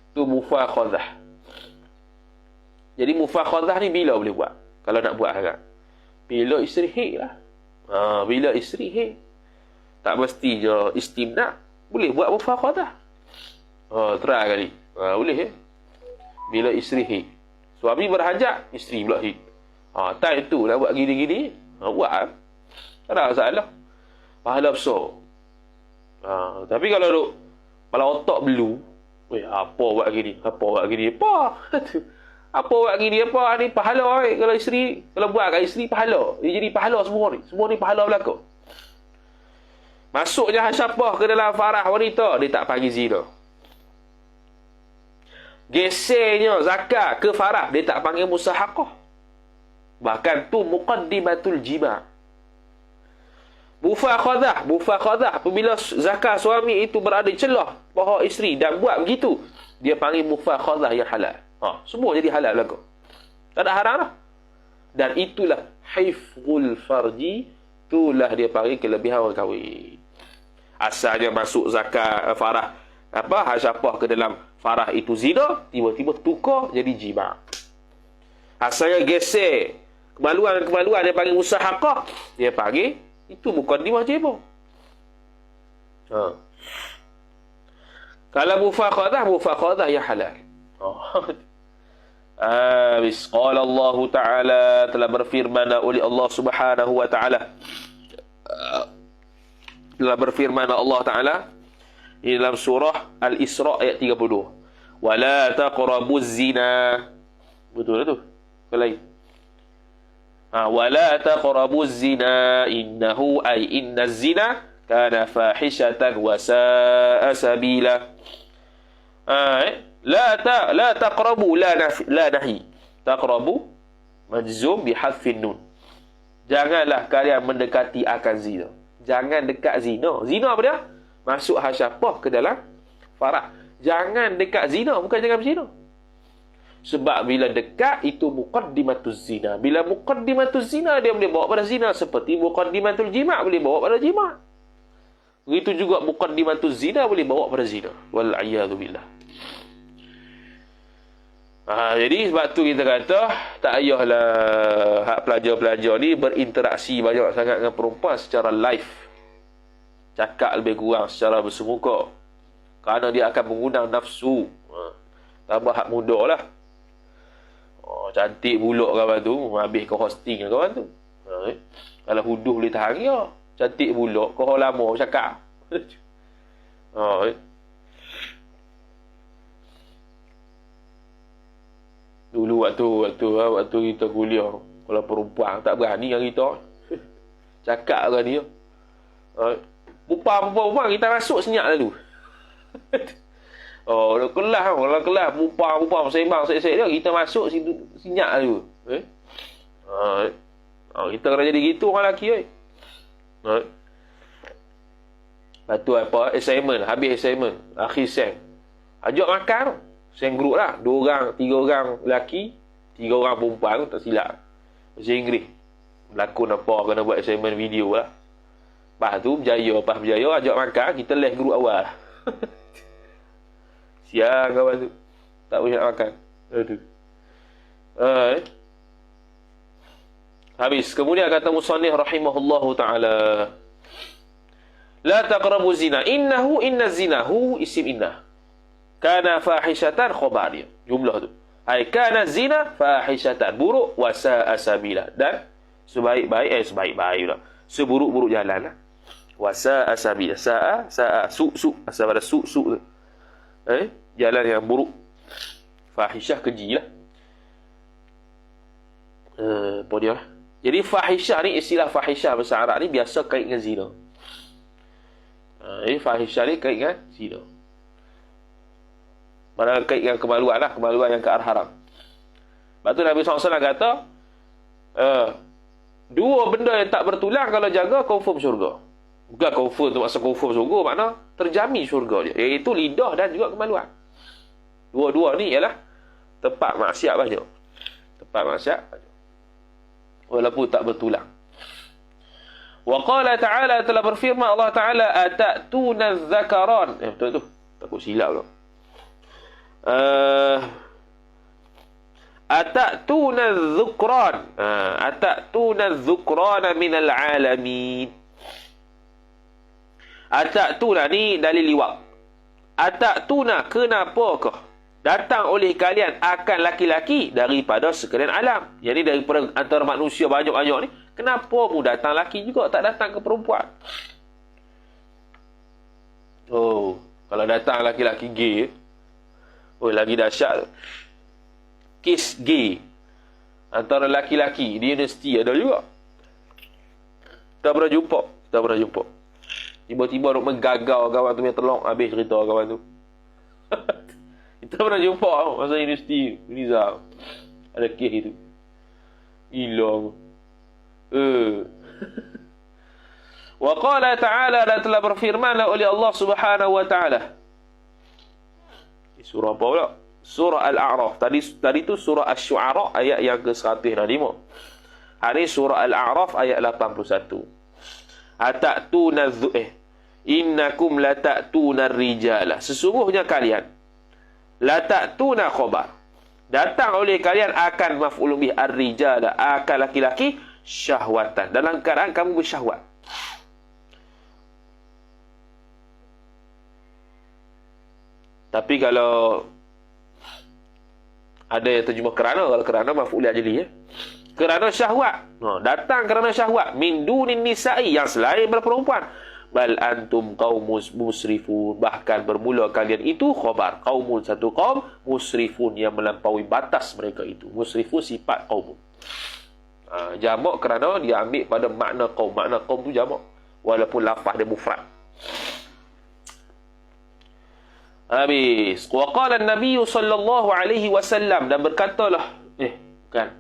Tu mufakhadah. Jadi mufakhadah ni bila boleh buat? Kalau nak buat sekarang. Bila isteri haid lah. Bila isteri haid. Tak mesti je istimna'. Boleh buat mufakhadah. Try kali. Boleh Bila isteri haid. Suami berhajat, isteri pula haid. Time tu nak buat gini-gini. Buat. Tak ada masalah. Pahala besar. Tapi kalau duk kepala otak belu, apa buat gini? Apa buat gini? Apa? Apa buat gini? Apa ni pahala kalau isteri, kalau buat kat isteri pahala. Dia jadi pahala semua ni. Semua ni pahala belaka. Masuknya hasyapah ke dalam farah wanita, dia tak panggil zina. Gesernya zakat ke farah, dia tak panggil musahaqah. Bahkan tu muqaddimatul jima'. Mufakhadah apabila zakat suami itu berada celah paha isteri dan buat begitu, dia panggil mufakhadah yang halal. Semua jadi halal belaka. Tak ada haram lah. Dan itulah hifzul farji, itulah dia panggil kelebihan orang kahwin. Asalnya masuk zakat farah hasyapah ke dalam farah itu zina, tiba-tiba tukar jadi jima'. Asalnya geser kemaluan dia panggil musahaqah, dia panggil itu muqaddimah jima'. Kalau mufakhadah yang halal. Qala Allah Ta'ala, telah berfirman oleh Allah Subhanahu wa Ta'ala. Telah berfirman Allah Ta'ala di dalam surah Al-Isra ayat 30. Wala taqrabuz zina. Betul tu? Lain. Wala taqrabuz zina innahu ay innaz zina kana fahishatan wa sa'a sabila. La taqrabu la nahi. Taqrabu majzum bihadfin nun. Janganlah kalian mendekati akan zina. Jangan dekat zina. Zina apa dia? Masuk hasyapah ke dalam farah. Jangan dekat zina, bukan jangan berzina. Sebab bila dekat itu muqaddimatuz zina. Bila muqaddimatuz zina, dia boleh bawa pada zina. Seperti muqaddimatul jima' boleh bawa pada jima'. Begitu juga muqaddimatuz zina boleh bawa pada zina. Wal'iyadu billah. Jadi sebab tu kita kata tak payahlah hak pelajar-pelajar ni berinteraksi banyak sangat dengan perempuan secara live. Cakap lebih kurang secara bersemuka. Kerana dia akan mengundang nafsu. Tambah hak muda lah. Cantik buluk kawan tu, habis kau hosting kawan tu. Kalau huduh boleh tahan ya. Cantik buluk, kau lama cakap. Dulu waktu kita kuliah, kalau perempuan tak berani dengan kita. Cakap dengan dia. Perempuan kita masuk senyap lalu. Kalau kelas perempuan sembang sek-sek dia, kita masuk senyap lalu. Kita kena jadi gitu orang lelaki. Lepas tu apa? Assignment. Habis assignment. Akhir sem. Ajak makan. Sem group lah. 2 orang, 3 orang lelaki, 3 orang perempuan. Tak silap. Bahasa Inggeris. Berlakon apa. Kena buat assignment video lah. Lepas tu berjaya. Ajak makan. Kita left group awal. Siang kawan tu. Tak boleh nak makan. Aduh. Habis. Kemudian kata musannif rahimahullahu ta'ala. La taqrabu zina. Inna zinahu isim innah. Kana fahishatan khobar dia. Jumlah tu. Kana zina fahishatan. Buruk wa sa'a sabila. Dan sebaik-baik lah. Seburuk-buruk jalan lah. Wa sa'a sabila. Sa'a. Su'. Asal pada su' tu. Jalan yang buruk. Fahishah keji lah. Apa dia lah. Jadi fahishah ni, istilah fahishah bahasa Arab ni biasa kait dengan zina. Fahishah ni kait dengan zina. Mana kait dengan kemaluan lah. Kemaluan yang ke arah haram. Lepas tu Nabi SAW kata, 2 benda yang tak bertulang kalau jaga, confirm syurga. Bukan confirm tu maksud confirm syurga, makna terjamin syurga dia, iaitu lidah dan juga kemaluan. Dua-dua ni ialah tempat maksiat banyak. Tempat maksiat banyak. Walaupun tak bertulang. Wa qala ta'ala, telah berfirman Allah Ta'ala, atatuna dzakaran. Betul tu. Takut silap tu. Atatuna dzukran. Atatuna dzukran minal alamin. Atatuna ni dalil liwat. Atatuna, kenapakah datang oleh kalian akan laki-laki daripada sekalian alam? Jadi daripada antara manusia banyak-banyak ni, kenapa mu datang laki juga, tak datang ke perempuan? Oh, kalau datang laki-laki gay, oh lagi dahsyat. Kes gay antara laki-laki di universiti ada juga. Tak pernah jumpa. Tiba-tiba duk menggagau kawan tu, yang telong habis cerita kawan tu. Kita pernah jumpa masa universiti Nizam. Ada kes itu. Gila. Wa qala ta'ala, dan telah berfirmanlah oleh Allah Subhanahu wa ta'ala. Surah apa pula? Surah Al-A'raf. Tadi tu surah Asy-Syu'ara ayat yang ke-105. Hari surah Al-A'raf ayat 81. Atatuna innakum latatuna rijala. Sesungguhnya kalian latatuna khabar, datang oleh kalian akan maf'ul bih ar-rijala, akan laki-laki, syahwatan, dalam keadaan kamu bersyahwat. Tapi kalau ada yang terjemah kerana, kalau kerana maf'ul ajli, kerana syahwat, datang kerana syahwat, min dunin nisa'i, yang selain berperempuan. Bal antum qaumus musrifun, bahkan bermula kalian itu khabar, qaumun, satu kaum, musrifun, yang melampaui batas mereka itu. Musrifun sifat qaumun. Jamak kerana dia ambil pada makna qaum. Makna qaum tu jamak, walaupun lafaz dia mufrad. Habis. Wa qala an-nabiy sallallahu alaihi wasallam, dan berkatalah, bukan.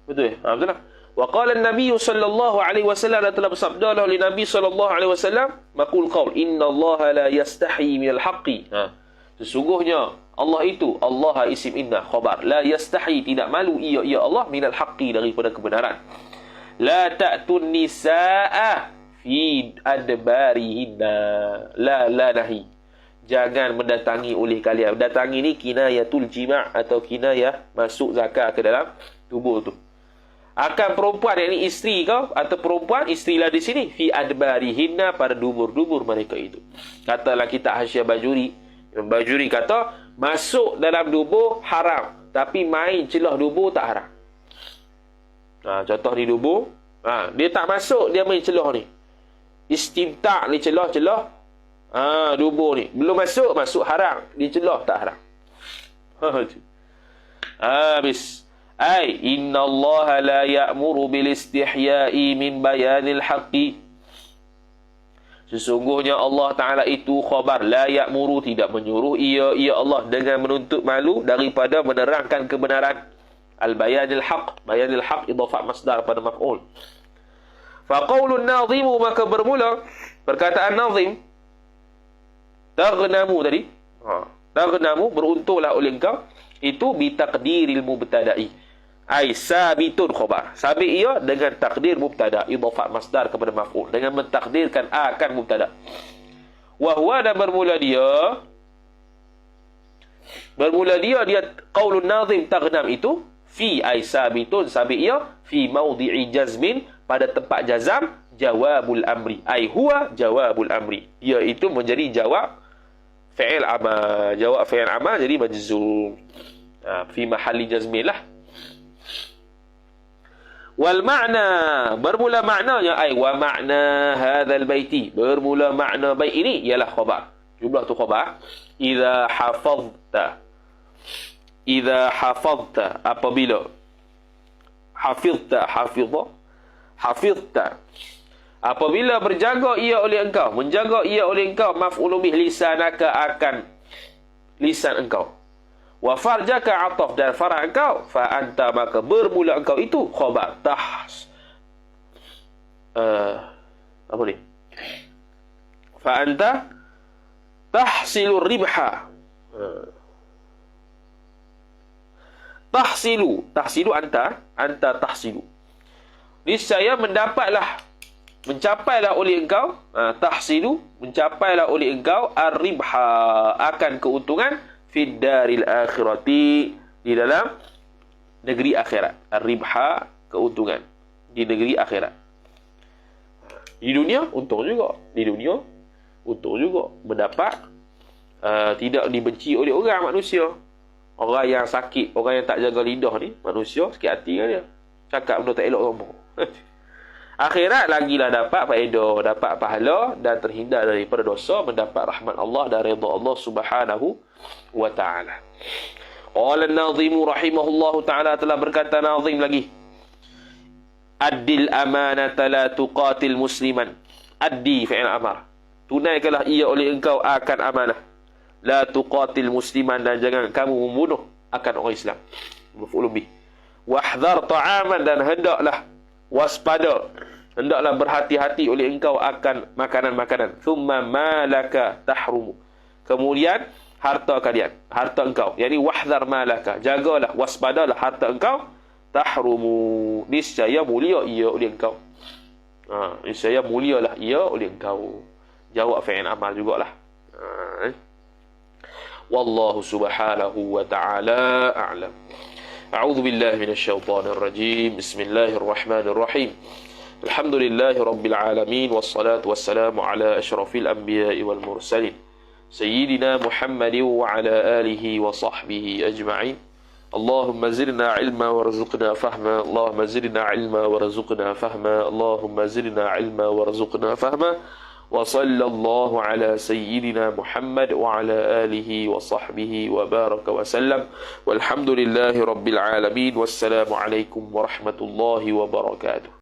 Betul betul lah. Wa qala an-nabiy sallallahu alaihi wasallam, dan telah bersabdalah oleh Nabi sallallahu alaihi wasallam, maqul qaul, innallaha la yastahi minal haqqi. Sesungguhnya Allah itu, Allah isim inna khabar, la yastahi, tidak malu ia Allah, minal haqqi, daripada kebenaran. La ta'tun nisaa fi adbarihinna. La nahi, jangan mendatangi oleh kalian. Datangi ni kinayatul jima' atau kinayah masuk zakar ke dalam tubuh tu. Akan perempuan, yang ini isteri kau atau perempuan, isterilah di sini, fi adbarihinna, pada dubur-dubur mereka itu. Katalah kitab Hasyiah Bajuri, Bajuri kata masuk dalam dubur haram, tapi main celah dubur tak haram. Contoh di dubur, dia tak masuk, dia main celah ni, istimta' ni, celah-celah dubur ni, belum masuk haram, di celah tak haram. Habis. Inna Allah la ya'muru bil istihya'i min bayanil haqqi. Sesungguhnya Allah Ta'ala itu khabar, la ya'muru, tidak menyuruh ia Allah dengan menuntut malu daripada menerangkan kebenaran. Al-bayanil haqq, bayanil haqq idhafah masdar pada maf'ul. Fa qaulun nazimu, maka bermula perkataan nazim, taghnamu tadi, taghnamu, beruntunglah oleh engkau, itu bitaqdiril mubtada'i, ai sabitun khabar, sabit ia dengan takdir mubtada, idhafah masdar kepada maf'ul, dengan mentakdirkan akan mubtada. Wa huwa, dan bermula dia qaulun nazim taghnam itu, fi ai sabitun, sabit ia, fi mawdi'i jazmin, pada tempat jazam, jawabul amri, ai huwa jawabul amri, ia itu menjadi jawab fi'il amal, jawab fi'il amal jadi majzum, fi mahalli jazmin lah. Wal ma'na, bermula maknanya, wa ma'na hadzal baiti, bermula makna bait ini ialah khabar. Jumlah tu khabar. Idza hafazta, apabila hafizta, apabila berjaga ia oleh engkau, menjaga ia oleh engkau, maf'ul bih lisanaka, akan lisan engkau. Wa farjaka, ataf, dan farah engkau, fa anta, maka bermula engkau itu khabar. Apa ni? Fa anta tahsilu ribha. Tahsilu anta tahsilu. Niscaya mencapailah oleh engkau, tahsilu, mencapailah oleh engkau ar-ribha, akan keuntungan fid daril akhirati, di dalam negeri akhirat. Ar-ribha, keuntungan di negeri akhirat. Di dunia untung juga, mendapat tidak dibenci oleh orang manusia. Orang yang sakit, orang yang tak jaga lidah ni, manusia sikit hati kan dia, cakap benda tak elok ngomong. Akhirat lagilah dapat faedah, dapat pahala dan terhindar daripada dosa, mendapat rahmat Allah dan redha Allah Subhanahu wa taala. Qala an-nazim rahimahullah taala, telah berkata nazim lagi, addil amanata la tuqatil musliman. Addi fi'il amar, tunaikanlah ia oleh engkau akan amanah. La tuqatil musliman, dan jangan kamu membunuh akan orang Islam. Maf'ulun bih. Wahdhar ta'aman, dan hendaklah waspada, hendaklah berhati-hati oleh engkau akan makanan-makanan. Thumma malaka tahrumu, kemudian harta engkau, yakni wahdhar malaka, jagalah, waspadalah harta engkau, tahrumu, niscaya mulia ia oleh engkau. Niscaya mulialah ia oleh engkau. Jawab fi'il amar jugalah. Wallahu subhanahu wa ta'ala a'lam. A'udzu billahi minasy syaithanir rajim. Bismillahirrahmanirrahim. Alhamdulillahi rabbil alamin, wassalatu wassalamu ala asyrafil anbiya'i wal mursalin sayyidina Muhammadin wa ala alihi wa sahbihi ajma'in. Allahumma zidna ilma warzuqna fahma. Allahumma zidna ilma warzuqna fahma. Allahumma zidna ilma warzuqna fahma. Wa sallallahu ala sayyidina Muhammad wa ala alihi wa sahbihi wa baraka wa sallam. Walhamdulillahi rabbil alamin. Wassalamu alaikum warahmatullahi wabarakatuh.